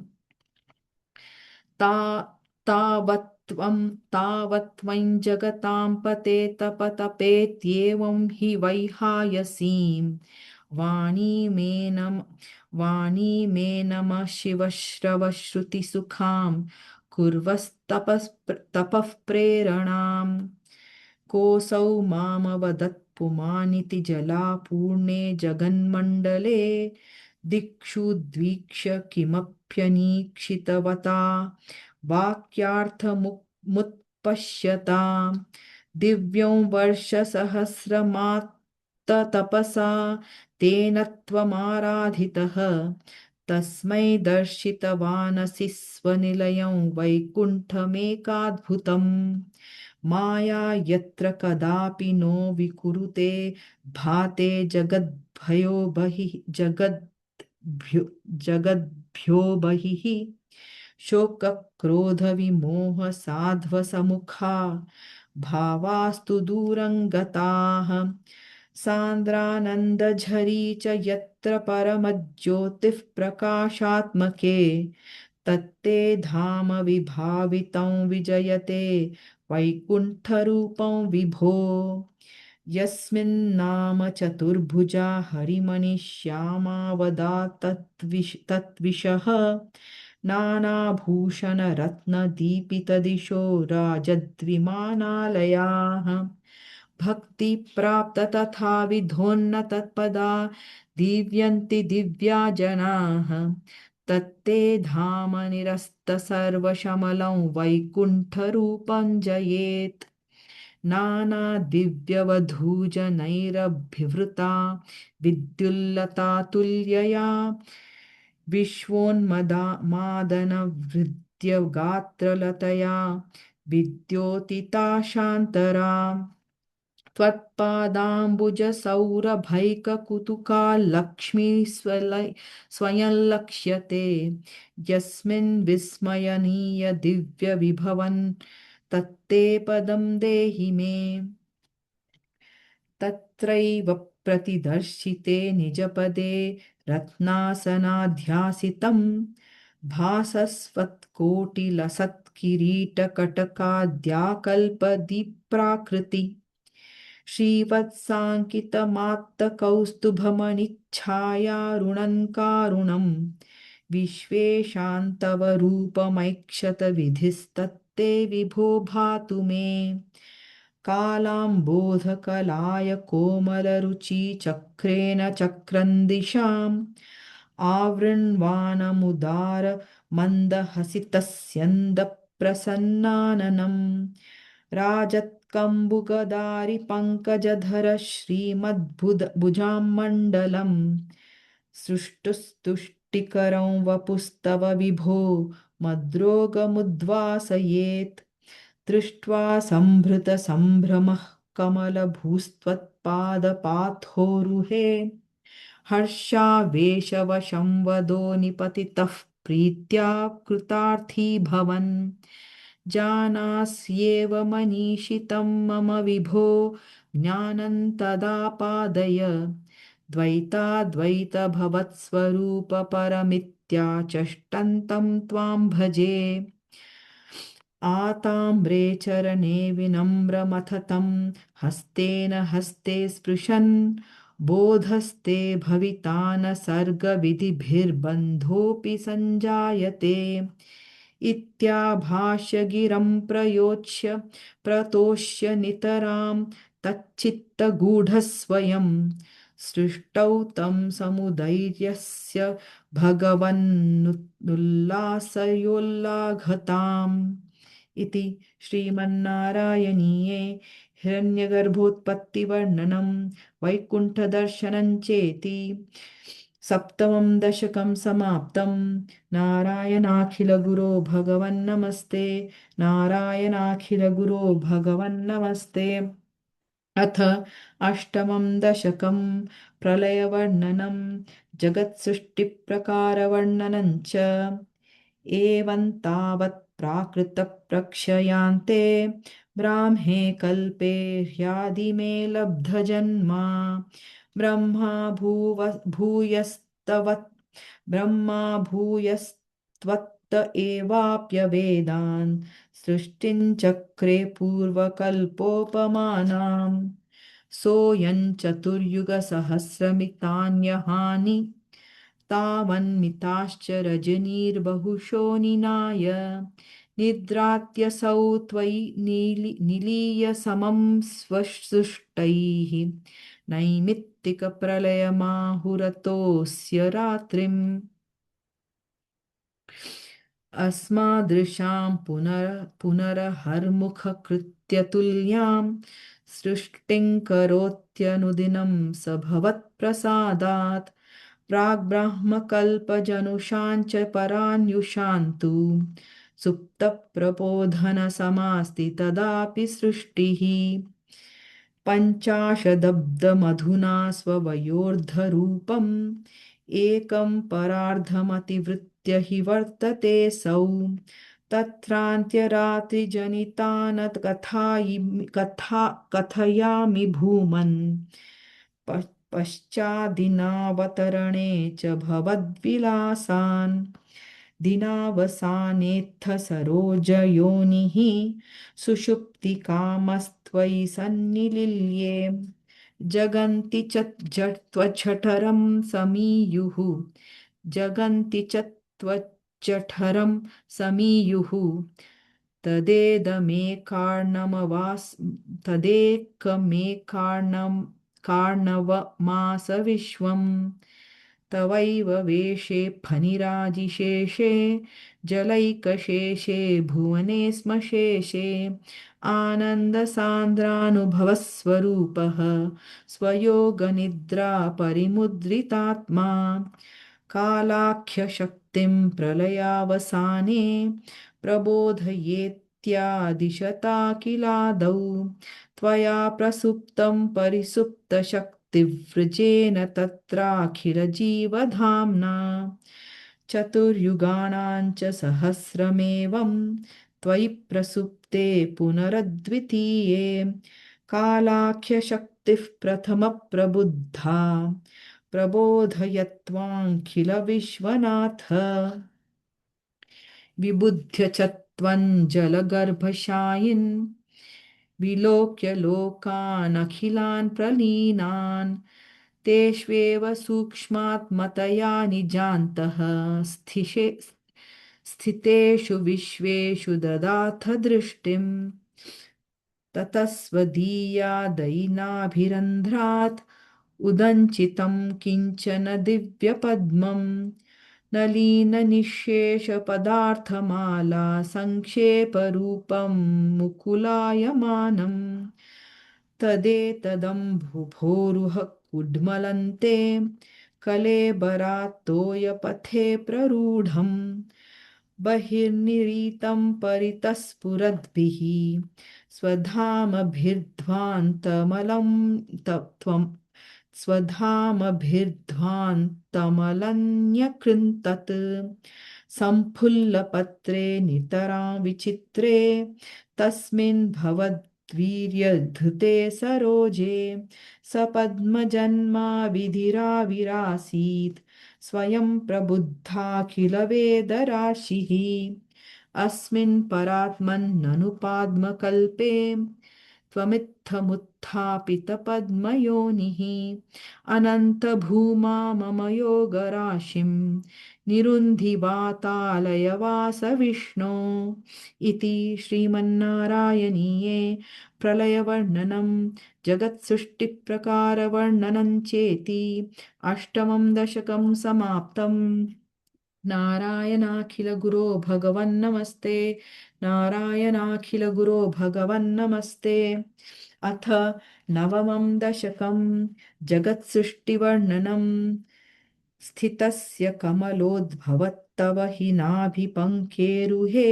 तावत्त्वं जगतां पते तपतपेत्येवं हि वैहायसीं वाणीमेनम शिवश्रवश्रुतिसुखां कुर्वस्तपः प्रेरणाम् कोऽसौ मामवदत्पुमानिति जलापूर्णे जगन्मण्डले दिक्षु द्वीक्ष्य किमप्यनीक्षितवता वाक्यार्थमुत्पश्यता दिव्यं वर्षसहस्रमात्ततपसा तेन त्वमाराधितः तस्मै दर्शितवानसि स्वनिलयं वैकुण्ठमेकाद्भुतम् माया यत्र कदापि नो विकुरुते भाते जगद्भ्यो बहिः शोकक्रोधविमोहसाध्वसमुखा भावास्तु दूरं गताः सान्द्रानन्दझरी च यत्र परमज्योतिः प्रकाशात्मके तत्ते धाम विभावितं विजयते वैकुण्ठरूपं विभो यस्मिन्नाम चतुर्भुजा हरिमनिश्यामा वदा तत्विषः नानाभूषणरत्नदीपितदिशो राजद्विमानालयाः भक्तिप्राप्त तथा विधोन्नतत्पदा दीव्यन्ति दिव्या जनाः तत्ते धाम निरस्त सर्वशमलं वैकुण्ठरूपं जयेत् नानादिव्यवधूजनैरभिवृता विद्युल्लता तुल्यया विश्वोन्मदा मादनहृद्यगात्रलतया विद्योतिता शान्तरा त्वत्पादाम्बुजसौरभैककुतुका लक्ष्मी स्वयं लक्ष्यते यस्मिन् विस्मयनीय दिव्यविभवन् तत्ते पदं देहि मे तत्रैव प्रतिदर्शिते निजपदे रत्नासनाध्यासितं भासस्वत्कोटिलसत्किरीटकटकाद्याकल्पदीप्राकृति श्रीवत्साङ्कितमात्तकौस्तुभमणिच्छायारुणङ्कारुणं विश्वेशान्तव रूपमैक्षत विधिस्तत्ते विभो भातु मे कालाम्बोधकलाय कोमलरुचि चक्रेण चक्रन्दिशाम् आवृण्वानमुदार मन्दहसितस्यन्दप्रसन्नाननम् राजत्कम्बुगदारि पङ्कजधर श्रीमद्भुजामण्डलम् सृष्टुस्तुष्टिकरं वपुस्तव विभो मद्रोगमुद्वासयेत् दृष्ट्वा सम्भृतसम्भ्रमः कमलभूस्त्वत्पादपाथोरुहे हर्षावेशवशं वदो निपतितः प्रीत्या कृतार्थी भवन् जानास्येव मनीषितं मम विभो ज्ञानं तदापादय द्वैताद्वैतभवत्स्वरूपपरमित्याचष्टन्तं त्वां भजे आताम्रे चरणे विनम्रमथतं हस्तेन हस्ते स्पृशन् बोधस्ते भविता न सर्गविधिभिर्बन्धोऽपि सञ्जायते इत्याभाष्य गिरं प्रयोच्य प्रतोष्य नितरां तच्चित्तगूढस्वयं सृष्टौ तं समुदैर्यस्य भगवन्नुल्लासयोल्लाघताम् इति श्रीमन्नारायणीये हिरण्यगर्भोत्पत्तिवर्णनं वैकुण्ठदर्शनं चेति सप्तमं दशकं समाप्तं नारायणाखिलगुरो भगवन्नमस्ते नारायणाखिलगुरो भगवन्नमस्ते अथ अष्टमं दशकं प्रलयवर्णनं जगत्सृष्टिप्रकारवर्णनं च एवं तावत् प्राकृतप्रक्षयान्ते ब्राह्मे कल्पे ह्यादिमे लब्धजन्मा ब्रह्मा भूयस्त्वत्त एवाप्यवेदान् सृष्टिं चक्रे पूर्वकल्पोपमानाम् सोऽयं चतुर्युगसहस्रमितान्यहानि तावन्मिताश्च रजनीर्बहुशो निनाय निद्रात्यसौ त्वयि निलीय समं स्वसृष्टैः नैमित्तिकप्रलयमाहुरतोऽस्य रात्रिम् अस्मादृशां पुनरहर्मुखकृत्यतुल्यां सृष्टिं करोत्यनुदिनं स भवत्प्रसादात् प्राग्ब्राह्मकल्पजनुषाञ्च परान्युषान्तु सुप्तप्रबोधनसमास्ति तदापि सृष्टिः पञ्चाशदब्दमधुना स्ववयोर्धरूपम् एकं परार्धमतिवृत्य हि वर्तते सौ तत्रान्त्यरात्रिजनितान् कथयामि भूमन् पश्चादिनावतरणे च भवद्विलासान् दिनावसानेत्थ सरोजयोनिः सुषुप्तिकामस्त्वयि सन्निलिल्ये जगन्ति च त्वच्छठरं समीयुः जगन्ति च त्वच्चठरं समीयुः तदेदमेकार्णमवास् तदेकमेकार्णं कार्णवमास विश्वम् तवैव वेशे फनिराजिशेषे जलैकशेषे भुवने स्म शेषे आनन्दसान्द्रानुभवस्वरूपः स्वयोगनिद्रा परिमुद्रितात्मा कालाख्यशक्तिं प्रलयावसाने प्रबोधयेत्यादिशता किलादौ त्वया प्रसुप्तं परिसुप्तशक्तिवृजेन तत्राखिलजीवधाम्ना चतुर्युगाणां च सहस्रमेवं त्वयि प्रसुप्ते पुनरद्वितीये कालाख्यशक्तिः प्रथमप्रबुद्धा प्रबोधयत्वाङ्खिलविश्वनाथ विबुध्य च त्वं जलगर्भशायिन् विलोक्य लोकानखिलान् प्रलीनान् तेष्वेव सूक्ष्मात्मतया निजान्तः स्थितेषु विश्वेषु ददाथ दृष्टिम् ततस्वदीयादयिनाभिरन्ध्रात् उदञ्चितं किञ्चन दिव्यपद्मम् नलीननिःशेषपदार्थमाला सङ्क्षेपरूपं मुकुलायमानम् तदेतदम्भोरुह कुड्मलन्ते कलेबरात्तोयपथे प्ररूढम् बहिर्निरीतं परितः स्वधामभिर्ध्वान्तमलं त्वं स्वधामभिर्ध्वान्तमलन्यकृन्तत् सम्फुल्लपत्रे नितरां विचित्रे तस्मिन् भवद्वीर्यधृते सरोजे सपद्मजन्मा विधिराविरासीत् स्वयं प्रबुद्धाखिल वेदराशिः अस्मिन् परात्मन्ननुपाद्मकल्पे त्वमित्थमुत्थापितपद्मयोनिः अनन्तभूमा मम योगराशिं निरुन्धि वातालयवासविष्णो इति श्रीमन्नारायणीये प्रलयवर्णनं जगत्सृष्टिप्रकारवर्णनं चेति अष्टमं दशकं समाप्तम् नारायणाखिलगुरो भगवन्नमस्ते नारायणाखिलगुरो भगवन्नमस्ते अथ नवमं दशकं जगत्सृष्टिवर्णनं स्थितस्य कमलोद्भवत्तव हि नाभिपङ्केरुहे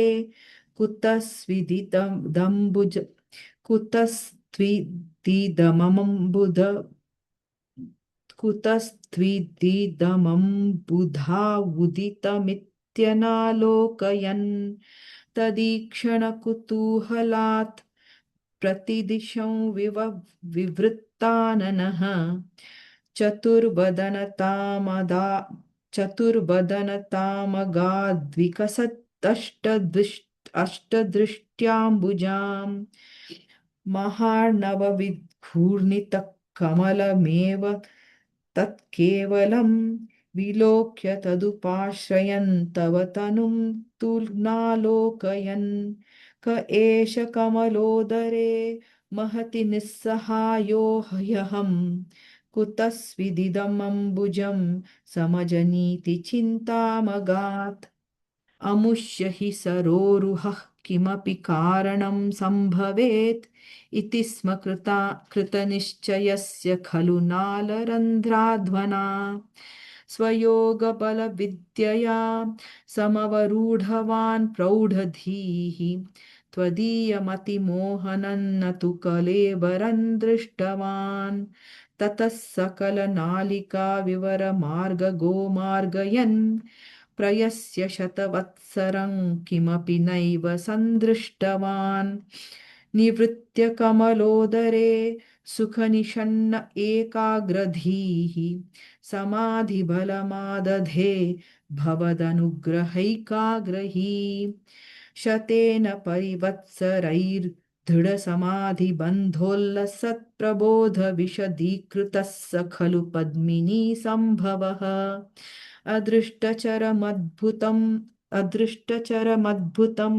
कुतस्त्विदिदम्बुज कुतस्त्विदिदमम्बुध कुतस्त्विदिदमम्बुधावुदितमित्यनालोकयन् तदीक्षणकुतूहलात् प्रतिदिशं विवृत्ताननः अष्टदृष्ट्याम्बुजाम् महार्णवविद्घूर्णितः कमलमेव तत्केवलं विलोक्य तदुपाश्रयन् तव तनुं तुर्नालोकयन् क एष कमलोदरे महति निस्सहायो ह्यहं कुतस्विदिदमम्बुजं समजनीति चिन्तामगात् अमुष्य हि सरोरुहः किमपि कारणं सम्भवेत् इति स्म कृतनिश्चयस्य खलु नालरन्ध्राध्वना स्वयोगबलविद्यया समवरूढवान् प्रौढधीः त्वदीयमतिमोहनं न तु कलेवरं दृष्टवान् ततः सकलनालिका विवरमार्गगोमार्गयन् प्रयस्य शतवत्सरं किमपि नैव सन्दृष्टवान् निवृत्य कमलोदरे सुखनिषण्ण एकाग्रधीः समाधिबलमादधे भवदनुग्रहैकाग्रही शतेन परिवत्सरैर्दृढसमाधिबन्धोल्लसत्प्रबोधविशदीकृतः स खलु पद्मिनी सम्भवः अदृष्टचरमद्भुतम् अदृष्टचरमद्भुतं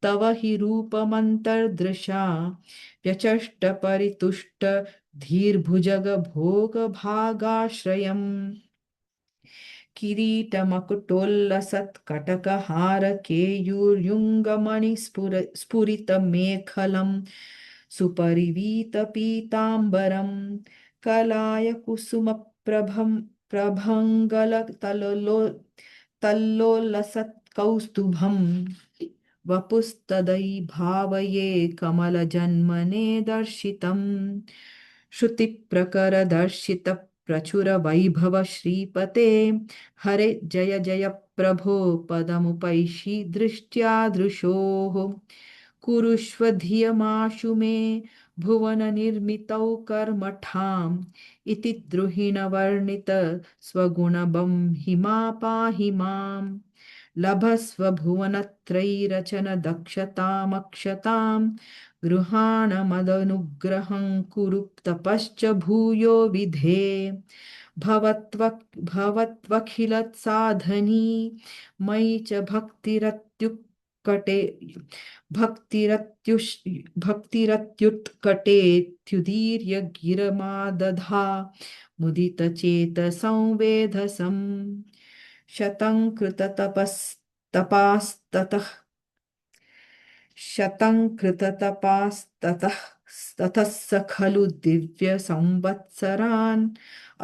तव हि रूपमन्तर्दृशा व्यचष्टपरितुष्ट धीर्भुजगभोगभागाश्रयम् किरीटमकुटोल्लसत्कटकहारकेयूर्युङ्गमणिस्फुरितमेखलं सुपरिवीतपीताम्बरं कलायकुसुमप्रभं तल्लोलसत्कौस्तुभम् वपुस्तदयि भावये कमलजन्मने दर्शितम् श्रुतिप्रकरदर्शितप्रचुरवैभव श्रीपते हरे जय जय प्रभो पदमुपैषि दृष्ट्या दृशोः कुरुष्व धियमाशु मे भुवननिर्मितौ कर्मठाम् इति द्रुहिणवर्णित स्वगुणबं हिमा पाहि माम् लभस्व भुवनत्रयीरचनदक्षतामक्षतां गृहाणमदनुग्रहं कुरु तपश्च भूयो विधे भवत्वखिलसाधनी मयि च भक्तिरत्युत्कटे भक्तिरत्युत्कटेत्युदीर्य गिरमादधा मुदितचेतसंवेधसम् शतं कृततपास्ततः शतं कृततपास्ततः स खलु दिव्यसंवत्सरान्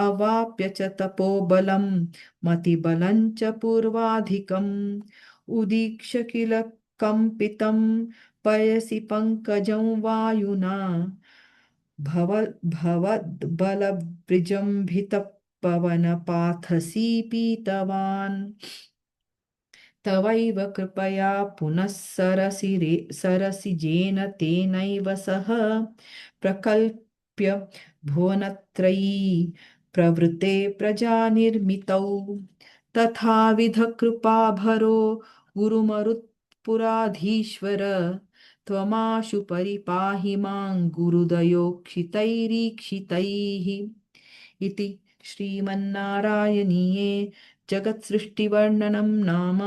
अवाप्य च तपोबलं मतिबलं च पूर्वाधिकम् उदीक्ष्य किल कम्पितं पयसि पङ्कजं वायुना भवद्बलविजृम्भितपवनपाथसी पीतवान् तवैव कृपया पुनः सरसिजेन तेनैव सह प्रकल्प्य भुवनत्रयी प्रवृते प्रजानिर्मितौ तथाविध कृपाभरो गुरुमरुत्पुराधीश्वर त्वमाशु परिपाहि मां गुरुदयोक्षितैरीक्षितैः इति श्रीमन्नारायणीये जगत्सृष्टिवर्णनं नाम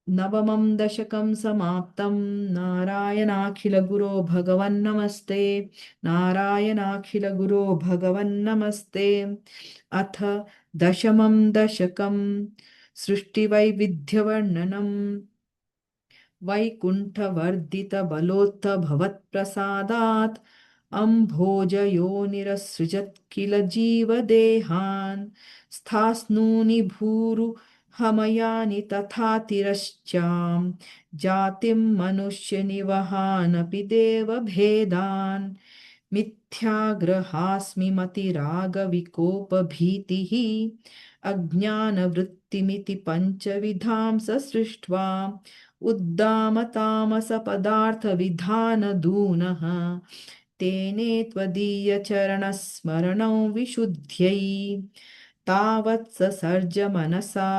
नवमं दशकं समाप्तं नारायणाखिलगुरो भगवन्नमस्ते नारायणाखिलगुरो भगवन्नमस्ते अथ दशमं दशकं सृष्टिवैविध्यवर्णनम् वैकुण्ठवर्धितबलोत्थभवत्प्रसादात् अम्भोजयोनिरसृजत् किल जीवदेहान् स्थास्नूनि भूरुहमयानि तथा तिरश्चां जातिं मनुष्यनिवहानपि देवभेदान् मिथ्याग्रहास्मि मतिरागविकोपभीतिः अज्ञानवृत्तिमिति पञ्चविधां ससृष्ट्वा उद्दामतामसपदार्थविधानदूनः तेने त्वदीयचरणस्मरणौ विशुद्ध्यै तावत् ससर्ज मनसा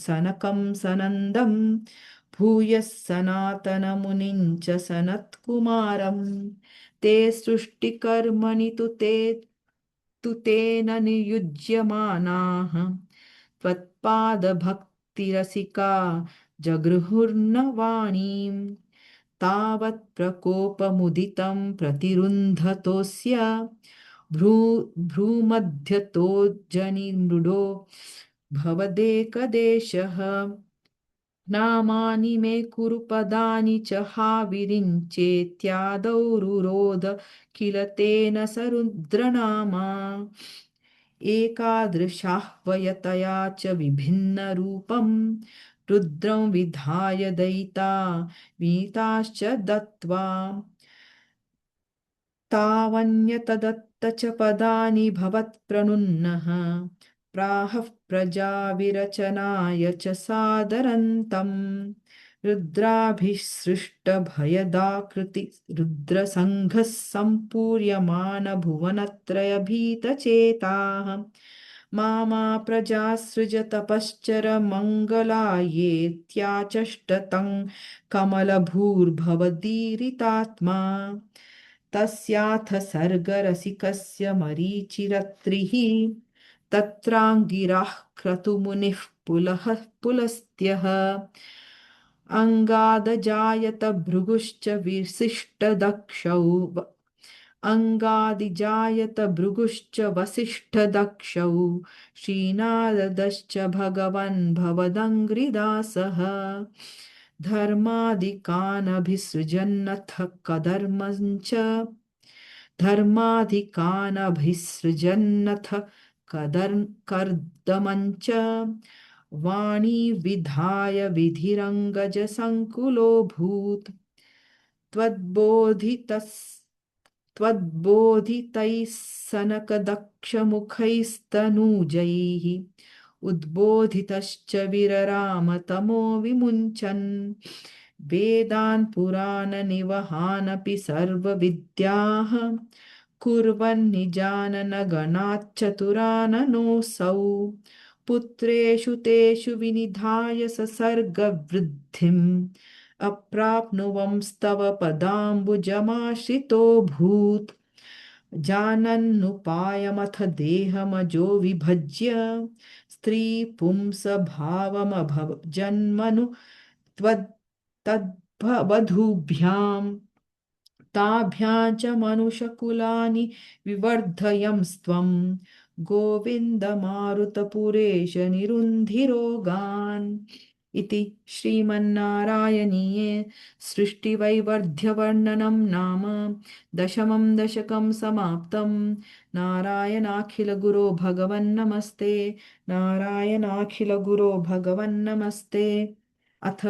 सनकं सनन्दं भूयः सनातनमुनिं च सनत्कुमारम् ते सृष्टिकर्मणि तु तेन नियुज्यमानाः त्वत्पादभक्तिरसिका जगृहुर्न तावत् प्रकोपमुदितं प्रतिरुन्धतोऽस्य भ्रूमध्यतो जनिमृडो भवदेकदेशः नामानि मे कुरु पदानि च हा विरिञ्चेत्यादौ रुरोध किल तेन सरुद्रनामा एकादृशाह्वयतया च विभिन्नरूपं रुद्रं विधाय दयिता वीताश्च दत्त्वा तावन्यतदत्त च पदानि भवत्प्रणुन्नः प्राहः प्रजाविरचनाय च सादरन्तम् रुद्राभिसृष्टभयदाकृति रुद्रसङ्घः सम्पूर्यमान भुवनत्रयभीतचेताः मा प्रजासृज तपश्चर मङ्गलायेत्याचष्ट तं कमलभूर्भवदीरितात्मा तस्याथ सर्गरसिकस्य मरीचिरत्रिः तत्राङ्गिराः क्रतुमुनिः पुलस्त्यः अङ्गादजायत भृगुश्च विशिष्टदक्षौ अङ्गादिजायत भृगुश्च वसिष्ठदक्षौ श्रीनारदश्च भगवन् भवदङ्घ्रिदासः धर्मादिकानभिसृजन्नथ कधर्मञ्च धर्माधिकानभिसृजन्नथ कर्दमञ्च वाणी विधाय विधिरङ्गजसङ्कुलोऽभूत् त्वद्बोधितैः सनकदक्षमुखैस्तनूजैः उद्बोधितश्च विररामतमो विमुञ्चन् वेदान् पुराणनिवहानपि सर्वविद्याः कुर्वन्निजाननगणाच्चतुराननोऽसौ पुत्रेषु तेषु विनिधाय ससर्गवृद्धिम् अप्राप्नुवंस्तव पदाम्बुजमाश्रितोऽभूत् जानन्नुपायमथ देहमजो विभज्य स्त्रीपुंसभावमभजन्मनु तद्वधूभ्याम् ताभ्यां च मनुषकुलानि विवर्धयंस्त्वं गोविन्दमारुतपुरेश निरुन्धिरोगान् इति श्रीमन्नारायणीये सृष्टिवैवर्ध्यवर्णनं नाम दशमं दशकं समाप्तं नारायणाखिलगुरो भगवन्नमस्ते नारायणाखिलगुरो भगवन्नमस्ते अथ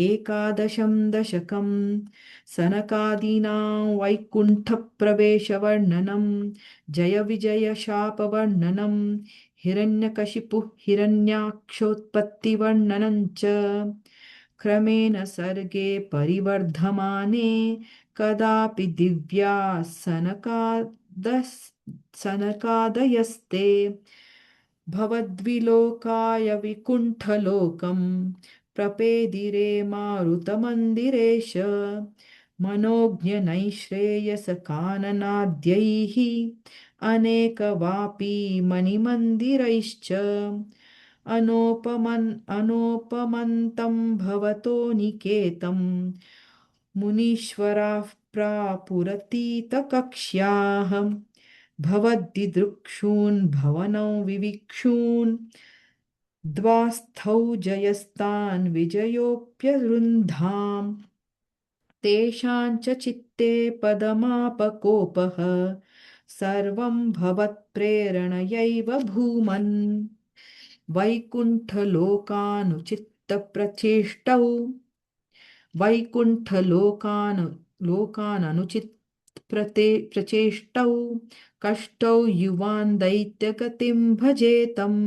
एकादशं दशकं सनकादीनां वैकुण्ठप्रवेशवर्णनं जयविजयशापवर्णनं हिरण्यकशिपुः हिरण्याक्षोत्पत्तिवर्णनं च क्रमेण सर्गे परिवर्धमाने कदापि दिव्या सनकादयस्ते भवद्विलोकाय विकुण्ठलोकं प्रपेदिरे मारुतमन्दिरेश मनोज्ञनैश्रेयसकाननाद्यैः अनेकवापी मणिमन्दिरैश्च अनोपमन्तं भवतो निकेतं मुनीश्वराः प्रापुरतीतकक्ष्याः भवद्दिदृक्षून् भवनौ विविक्षून् द्वास्थौ जयस्तान् विजयोऽप्यरुन्धाम् तेषां च चित्ते पदमापकोपः सर्वं भवत्प्रेरणयैव भूमन् प्रचेष्टौ कष्टौ युवान् दैत्यगतिं भजेतम्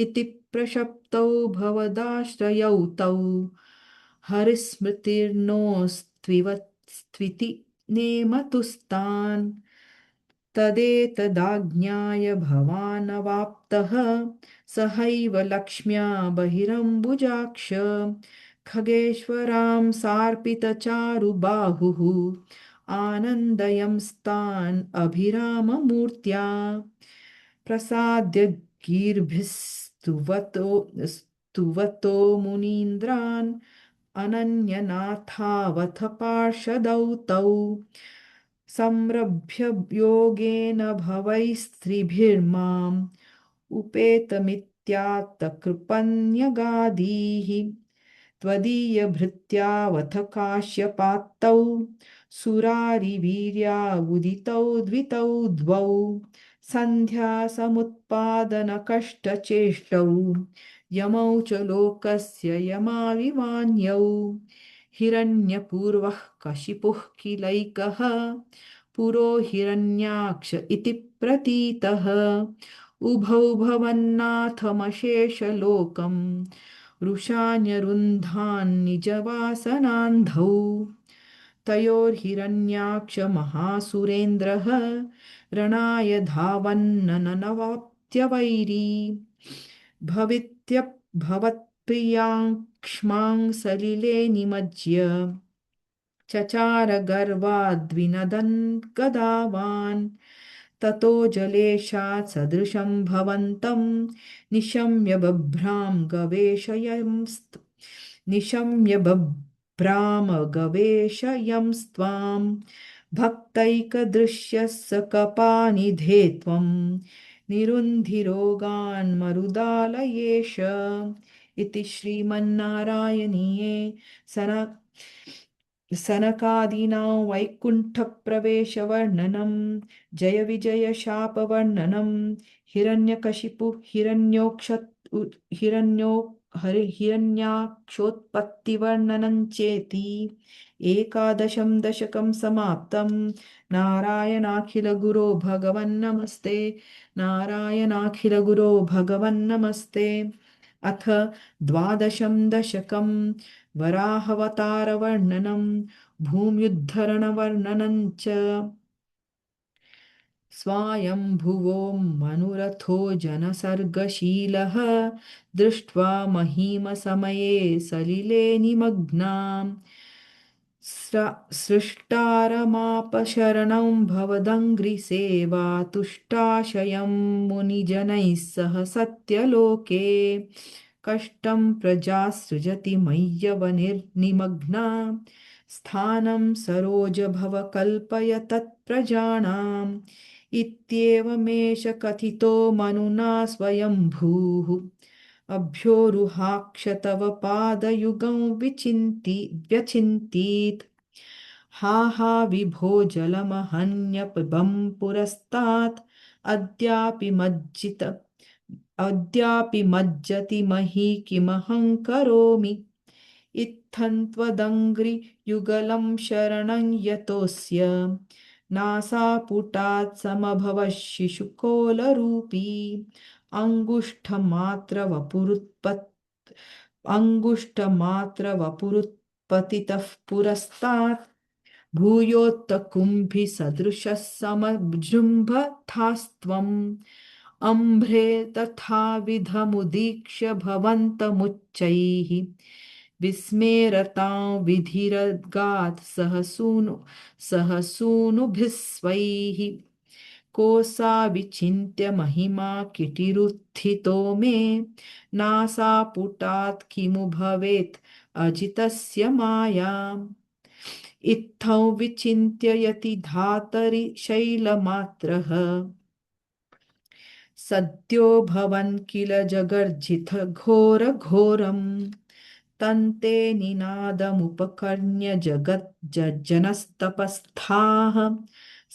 इति प्रशप्तौ भवदाश्रयौ तौ हरिस्मृतिर्नोस्त्विति नेमतुस्तान् तदेतदाज्ञाय भवानवाप्तः सहैव लक्ष्म्या बहिरम्बुजाक्ष खगेश्वरां सार्पितचारुबाहुः आनन्दयंस्तान् अभिराममूर्त्या प्रसाद्य स्तुवतो मुनीन्द्रान् अनन्यनाथावथ पार्षदौ तौ संरभ्य योगेन भवैस्त्रिभिर्माम् उपेतमित्यात्तकृपन्यगादीः त्वदीयभृत्यावथ काश्यपात्तौ सुरारिवीर्या उदितौ द्वितौ द्वौ सन्ध्यासमुत्पादनकष्टचेष्टौ यमौ च लोकस्य यमाविवान्यौ हिरण्यपूर्वः कशिपुः किलैकः पुरो हिरण्याक्ष इति प्रतीतः उभौ भवन्नाथमशेषलोकम् वृषान्यरुन्धान्निजवासनान्धौ तयोर्हिरण्याक्षमहासुरेन्द्रः रणाय धावन्ननवाप्त्यवैरी भवत्प्रियाक्ष्मां सलिले निमज्य चचार गर्वाद्विनदन् गदावान् ततो जलेशात् सदृशं भवन्तं निशम्य बभ्राम गवेषयंस्त निशम्य बभ्राम गवेषयंस्त्वां भक्तैकदृश्यः स कपानिधे त्वं निरुन्धिरोगान् मरुदालयेश इति श्रीमन्नारायणीये सन सनकादीनां वैकुण्ठप्रवेशवर्णनं जय विजय शापवर्णनं हिरण्यकशिपु हिरण्यो हिरण्याक्षोत्पत्तिवर्णनं चेति एकादशं दशकं समाप्तं नारायणाखिलगुरो भगवन्नमस्ते नारायणाखिलगुरो भगवन्नमस्ते अथ द्वादशं दशकं वराहवतारवर्णनं भूम्युद्धरणवर्णनं च स्वायम्भुवो मनुरथो जनसर्गशीलः दृष्ट्वा महीमसमये सलिले निमग्नाम् सृष्टारमापशरणं भवदङ्घ्रिसेवा तुष्टाशयं मुनिजनैः सह सत्यलोके कष्टं प्रजासृजति मय्यवनिर्निमग्ना स्थानं सरोजभव कल्पय तत्प्रजानाम् इत्येवमेष कथितो मनुना स्वयंभूः अभ्योरुहाक्ष तव पादयुगं व्यचिन्तीत् हा हा विभो जलमहन्यपिबं पुरस्तात् अद्यापि मज्जति मही किमहं करोमि इत्थं त्वदङ्घ्रियुगलं शरणं यतोऽस्य नासापुटात् समभवः शिशुकोलरूपी अङ्गुष्ठमात्रवपुरुत्पतितः पुरस्तात् भूयोत्तकुम्भिसदृशः समजृम्भथास्त्वम् अम्भ्रे तथाविधमुदीक्ष्य भवन्तमुच्चैः विस्मेरतां विधिरगात् सह सूनुभिः स्वैः कोसा विचिन्त्य महिमा किटिरुत्थितो मे नासापुटात् किमु भवेत् अजितस्य माया इत्थं विचिन्त्य यति धातरि शैलमात्रः सद्यो भवन् किल जगर्जित घोरघोरम् तन्ते निनादमुपकर्ण्य जनस्तपस्थाः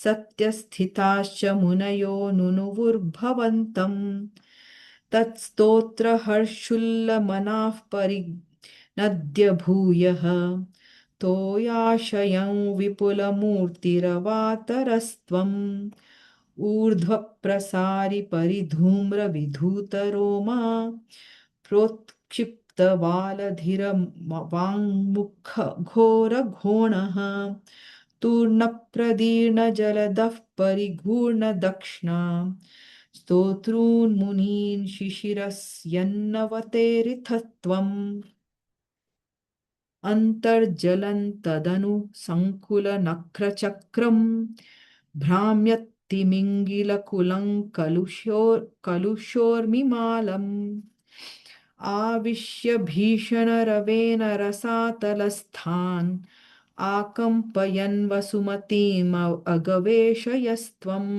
सत्यस्थिताश्च मुनयो नुनुवुर्भवन्तम् तत्स्तोत्रहर्षुल्लमनाः परिनद्य भूयः तोयाशयं विपुलमूर्तिरवातरस्त्वम् ऊर्ध्वप्रसारि परिधूम्रविधूतरोमा प्रोत्क्षिप्तवालधिरवाङ्मुख घोरघोणः तूर्णप्रदीर्णजलदः परिगूर्णदक्ष्णा स्तोतॄन्मुनीन् शिशिरस्यन्नवतेरिथत्वम् अन्तर्जलं तदनु सङ्कुलनख्रचक्रम् भ्राम्यत्तिमिङ्गिलकुलं कलुषोर्मिमालम् आविश्य भीषणरवेन रसातलस्थान् आकम्पयन् वसुमतीम् अगवेशयस्त्वम्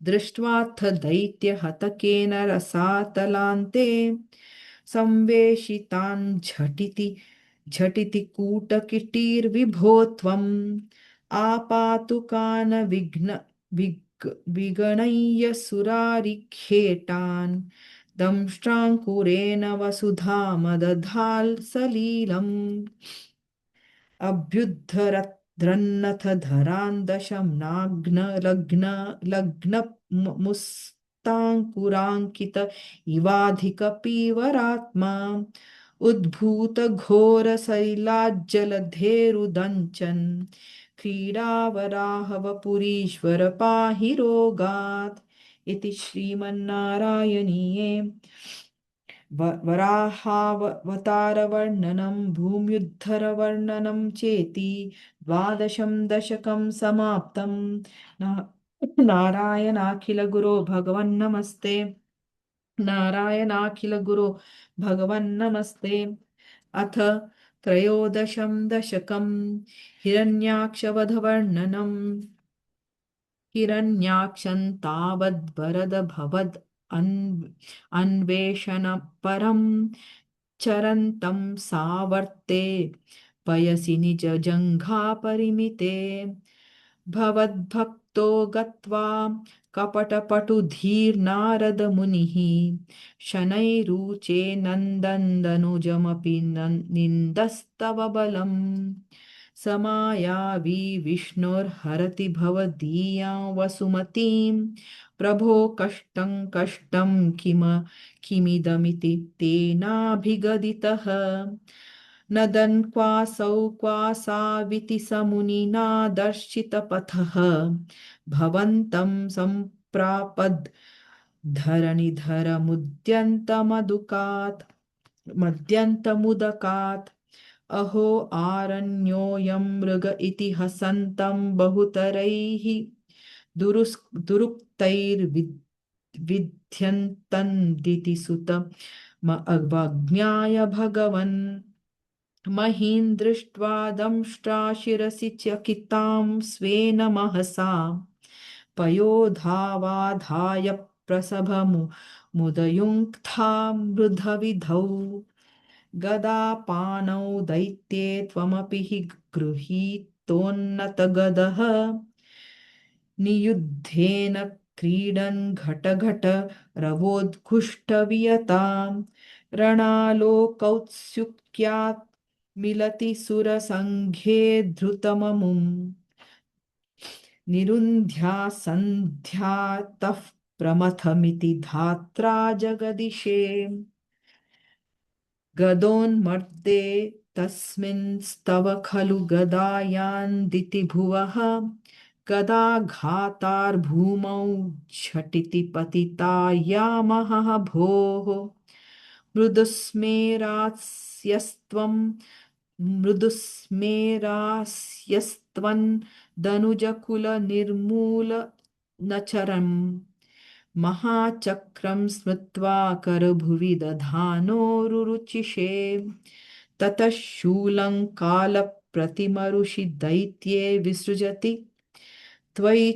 दृष्ट्वाथ दैत्यहतकेन रसातलान्ते संवेशितान् झटिति कूटकिटीर्विभो त्वम् आपातुकान् विगणय्य सुरारिखेटान् दंष्ट्राङ्कुरेण वसुधामदधाल् सलीलम् अभ्युद्धरद्रन्नथ धरान् दशं नाग्न लग्न रक्ताङ्कुराङ्कित इवाधिकपीवरात्मा उद्भूतघोरसैलाज्जलधेरुदञ्चन् क्रीडावराहवपुरीश्वर पाहि रोगात्। इति श्रीमन्नारायणीये वराहावतारवर्णनं भूम्युद्धरवर्णनं चेति द्वादशं दशकं समाप्तं। नारायणाखिलगुरो भगवन्नमस्ते। नारायणाखिलगुरो भगवन्नमस्ते। अथ त्रयोदशं दशकं हिरण्याक्षवधवर्णनम्। हिरण्याक्षं तावद्वरदभवद् अन्वेषणपरं चरन्तं सावर्ते पयसि निजजङ्घापरिमिते भवद्भक्तो गत्वा कपटपटुधीर्नारदमुनिः शनैरुचे नन्दन्दनुजमपि निन्दस्तव बलम् समायावी विष्णोर्हरति भवदीयां वसुमतीं प्रभो कष्टं कष्टं किमिदमिति तेनाभिगदितः नदन् क्वासौ क्वासाविति समुनिना दर्शितपथः भवन्तं सम्प्रापद् मद्यन्तमुदकात् अहो आरण्योऽयं मृग इति हसन्तं बहुतरैः दुरुक्तैर्विध्यन्तन्दिति सुतमवज्ञाय भगवन् महीं दृष्ट्वा दंष्ट्रा शिरसि चकितां स्वेन महसा पयोधावाधाय प्रसभमुदयुङ्क्था मृधविधौ गदापानौ दैत्ये त्वमपि हि गृहीतोन्नतगदः नियुद्धेन क्रीडन् घटघट रवोत्कुष्ठवियतां रणालोकौत्सुक्यात् मिलति सुरसङ्घे धृतममुम् निरुन्ध्यासन्ध्यातः प्रमथमिति धात्रा जगदिशे गदोन्मर्दे तस्मिंस्तव खलु गदायान्दिति भुवः गदाघातार्भूमौ झटिति पतिता यामहः भोः मृदुस्मेरास्यस्त्वन् दनुजकुलनिर्मूलनचरम् महाचक्रं स्मृत्वा करभुवि दधानोरुचिषे ततः शूलं कालप्रतिमरुषि दैत्ये विसृजति त्वयि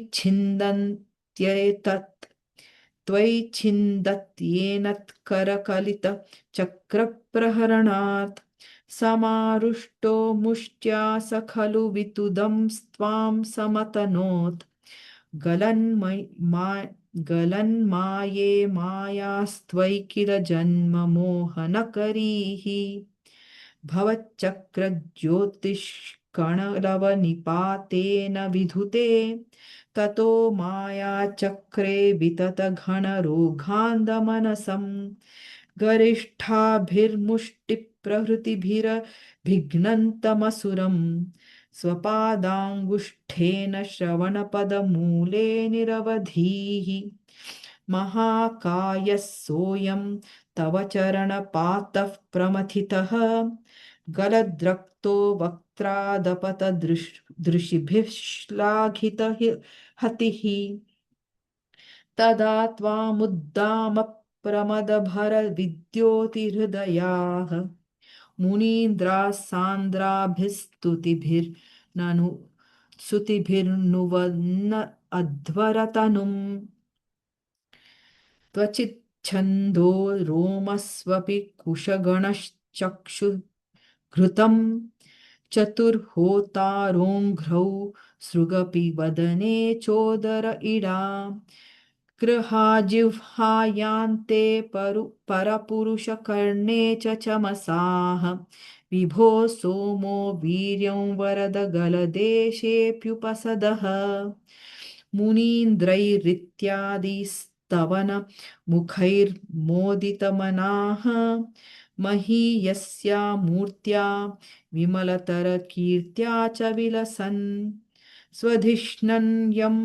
छिन्दत्येनत्करकलितचक्रप्रहरणात् समारुष्टो मुष्ट्या स खलु वितुदं त्वां समतनोत् गलन्माये मायास्त्वयि किल जन्म मोहनकरीः भवच्चक्रज्योतिष्कणलवनिपातेन विधुते ततो मायाचक्रे विततघनरोगान्धमनसम् गरिष्ठाभिर्मुष्टिप्रहृतिभिरभिघ्नन्तमसुरम् स्वपादाङ्गुष्ठेन श्रवणपदमूले निरवधिः महाकायः सोऽयं तव चरणपातः प्रमथितः गलद्रक्तो वक्त्रादपतदृशिभिः श्लाघितः हतिः तदा त्वामुद्दामप्रमदभरविद्योतिहृदयाः मुनीन्द्राः सान्द्राभिस्तुतिभिर्ननु स्तुतिभिर्नुवन्न अध्वरतनुम् त्वचिच्छन्दो रोमस्वपि कुशगणश्चक्षुघृतं चतुर्होतारोङ्घ्रौ सृगपि वदने चोदर इडा गृहाजिह्वायान्ते परपुरुषकर्णे च चमसाः विभो सोमो वीर्यं वरद गलदेशेऽप्युपसदः मुनीन्द्रैरित्यादि स्तवन मुखैर्मोदितमनाः महीयस्या मूर्त्या विमलतरकीर्त्या च विलसन् स्वधिष्णन् यं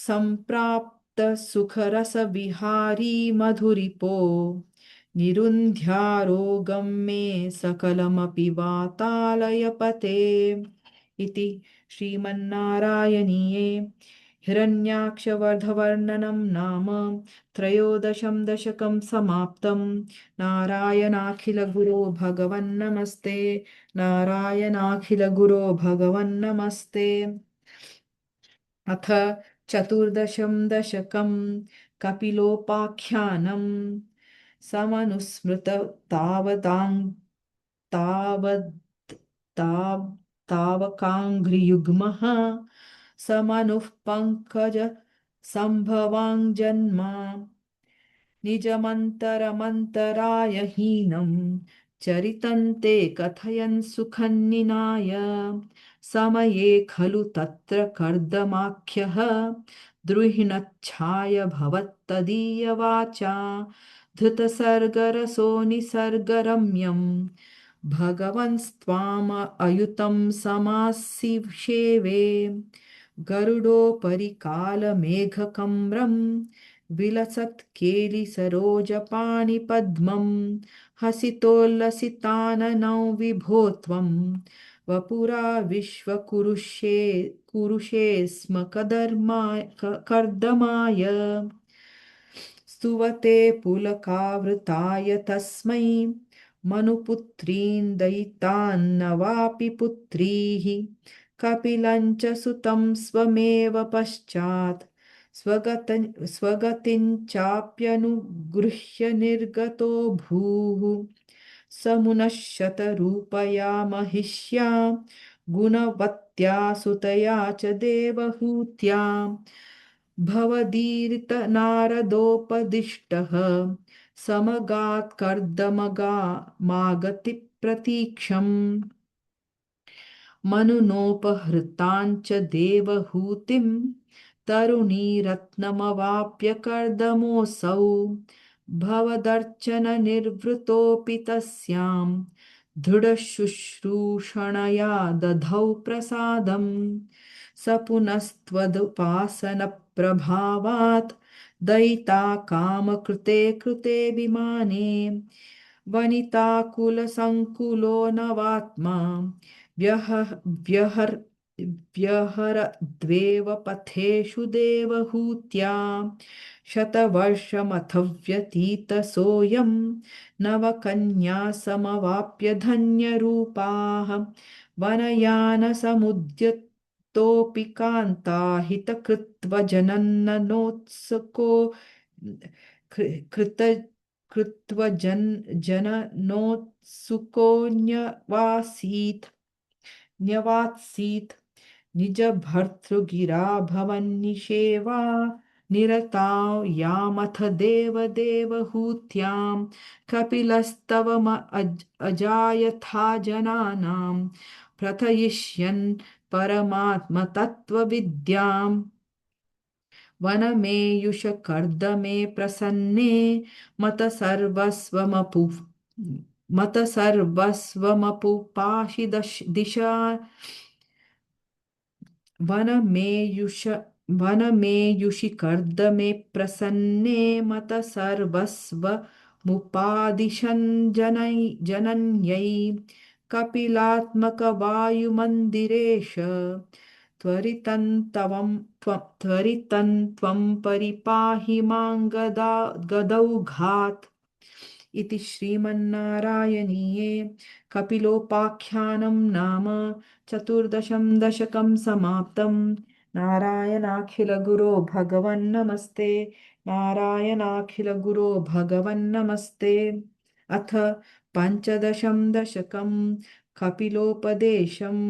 सम्प्राप्तसुखरसविहारी मधुरिपो निरुन्ध्यारोगं मे सकलमपि वातालयपते इति श्रीमन्नारायणीये हिरण्याक्षवर्धवर्णनं नाम त्रयोदशं दशकं समाप्तं नारायणाखिलगुरो भगवन्नमस्ते नारायणाखिलगुरो भगवन्नमस्ते अथ चतुर्दशं दशकं कपिलोपाख्यानम् समनुस्मृत तावदां तावद् ताव तावकाङ्घ्रियुग्मः समनुः पङ्कज सम्भवाञ्जन्मा निजमन्तरमन्तरायहीनं चरितन्ते कथयन् सुखन्निनाय समये खलु तत्र कर्दमाख्यः द्रुहिणच्छाय भवत्तदीयवाचा धृतसर्गरसो निसर्गरम्यं भगवन्स्त्वाम अयुतं समासिषेवे गरुडोपरि कालमेघकम्रं विलसत्केलिसरोजपाणिपद्मं हसितोल्लसिताननौ विभो त्वं वपुरा विश्वकुरुषे कुरुषे स्म कर्दमाय स्तुवते पुलकावृताय तस्मै मनुपुत्रीन् दयितान्न वापि पुत्रीः कपिलञ्च सुतं स्वमेव पश्चात् स्वगतिञ्चाप्यनुगृह्य निर्गतो भूः समुनः शतरूपया महिष्या गुणवत्या सुतया च देवहूत्या भवदीरितनारदोपदिष्टः समगात् कर्दमगामागति प्रतीक्षम् मनुनोपहृताञ्च देवहूतिं तरुणीरत्नमवाप्य कर्दमोऽसौ भवदर्चननिर्वृतोऽपि तस्यां दृढशुश्रूषणया दधौ प्रसादम् स पुनस्त्वदुपासनप्रभावात् दयिता कामकृते कृते विमाने वनिताकुलसङ्कुलो नवात्मा व्यह व्यहर व्यहरद्वेव पथेषु देवहूत्या शतवर्षमथ व्यतीतसोऽयं नवकन्यासमवाप्य धन्यरूपाः वनयानसमुद्यतोऽपि कान्ताहितकृत्वजननोत्सुको कृत कृत्वजननोत्सुकोऽन्यवासीत् न्यवात्सीत् निजभर्तृगिरा भवन्निषेवा निरतां यामथ देवदेवहूत्यां अजायथा जनानां प्रथयिष्यन् परमात्मतत्त्वविद्याम् वनमेयुष कर्दमे प्रसन्ने मत सर्वस्वमपु मत सर्वस्वमपुपाशि दिशा वनमेयुषि कर्दमे प्रसन्ने मत सर्वस्वमुपादिशन् जनन्यै कपिलात्मकवायुमन्दिरेश त्वरितं त्वं परिपाहि मां गदौघात् इति श्रीमन्नारायणीये कपिलोपाख्यानं नाम चतुर्दशं दशकं समाप्तं नारायणाखिलगुरो भगवन्नमस्ते नारायणाखिलगुरो भगवन्नमस्ते अथ पञ्चदशं दशकं कपिलोपदेशम्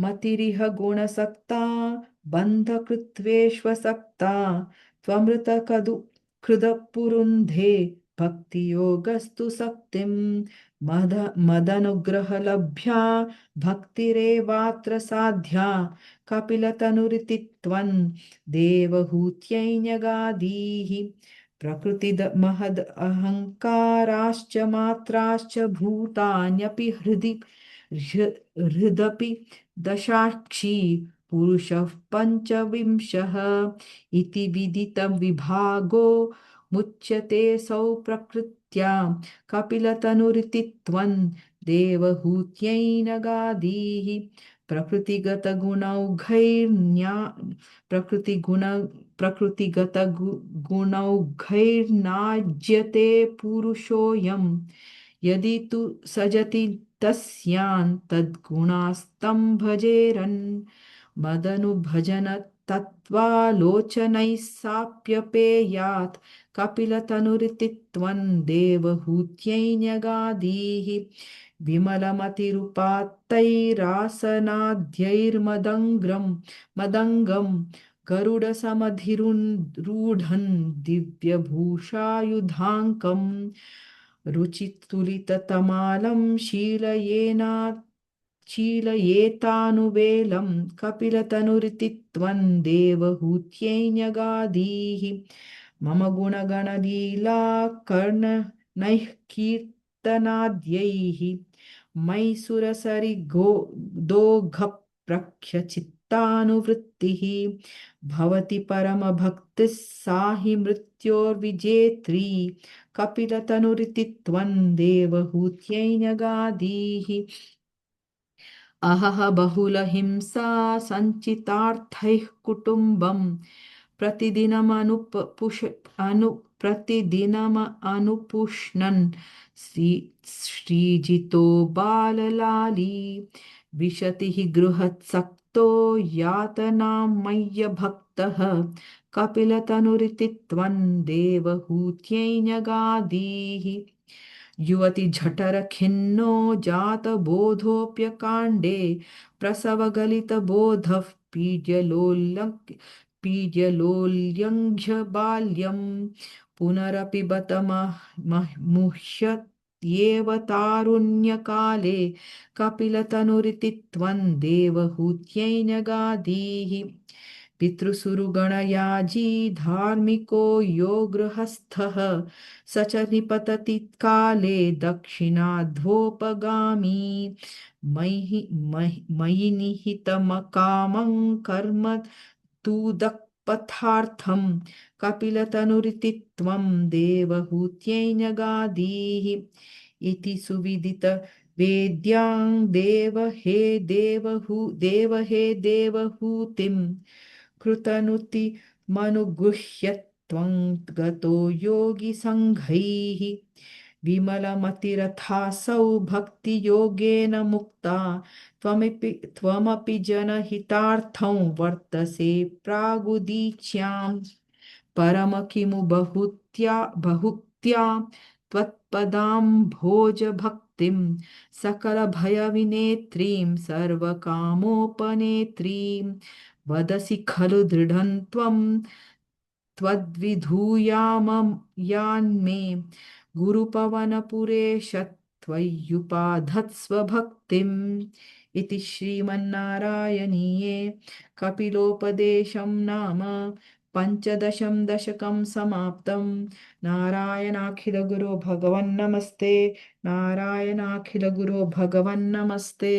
मतिरिह गुणसक्ता बन्धकृत्वेष्वसक्ता त्वमृतकदु कृदपुरुन्धे भक्तियोगस्तु सक्तिं मदनुग्रहलभ्या भक्तिरेवात्र साध्या कपिलतनुरिति त्वं देवहूत्यै न्यगादीः महद अहङ्काराश्च मात्राश्च भूतान्यपि हृदपि दशाक्षी पुरुषः पञ्चविंशः इति विदितं विभागो मुच्यते सौ प्रकृत्या कपिलतनुरिति त्वं देवहूत्यै नगादीः प्रकृतिगतगुणौघैर्न्या प्रकृतिगुण प्रकृतिगतगुणौघैर्नाज्यते पुरुषोऽयं यदि तु सजति तस्यान् तद्गुणास्तं भजेरन् मदनुभजन तत्त्वालोचनैः साप्यपेयात् कपिलतनुरिति त्वं देवहूत्यै न्यगादीः मदङ्गं गरुडसमधिरूढं दिव्यभूषायुधाङ्कम् रुचितुलिततमालं शीलयेतानुवेलं कपिलतनुरिति त्वं देवहूत्यै न्यगादीः मम गुणगणलीला कर्णनैः कीर्तनाद्यैः मैसुरसरिगो दोघप्रख्यचित्तानुवृत्तिः भवति परमभक्तिः सा हि मृत्योर्विजेत्री कपिलतनुरिति त्वं देवहूत्यै न्यगादीः अहह बहुलहिंसा सञ्चितार्थैः कुटुम्बं प्रतिदिनमनुपुष्णन् श्रीजितो बाललाली विशतिः गृहत्सक्तो यातनां मय्यभक्तः कपिलतनुरिति त्वं देवहूत्यै न्यगादीः युवति झठरखिन्नो जातबोधोऽप्यकाण्डे प्रसवगलितबोधः पीड्यलोल्यङ्घ्य बाल्यं पुनरपि बत मुह्यत्येव तारुण्यकाले कपिलतनुरिति त्वं देवहूत्यै न्यगादीः पितृसुरुगणयाजी धार्मिको यो गृहस्थः स च निपतति काले दक्षिणाध्वोपगामी मयि निहितमकामं कर्म तूदक्पथार्थं कपिलतनुरिति त्वं देवहूत्यै न्यगादीः इति सुविदित वेद्यां देव हे देवहूतिं कृतनुतिमनुगृह्य त्वं गतो योगिसङ्घैः विमलमतिरथासौ भक्तियोगेन मुक्ता त्वमपि जनहितार्थं वर्तसे प्रागुदीच्याम् परम किमु बहुत्या त्वत्पदाम्भोजभक्तिं सकलभयविनेत्रीं सर्वकामोपनेत्रीं वदसि खलु दृढं त्वं त्वद्विधूयामयान्मे गुरुपवनपुरेश त्वय्युपाधत्स्व भक्तिम् इति श्रीमन्नारायणीये कपिलोपदेशं नाम पञ्चदशं दशकं समाप्तं नारायणाखिलगुरो भगवन्नमस्ते नारायणाखिलगुरो भगवन्नमस्ते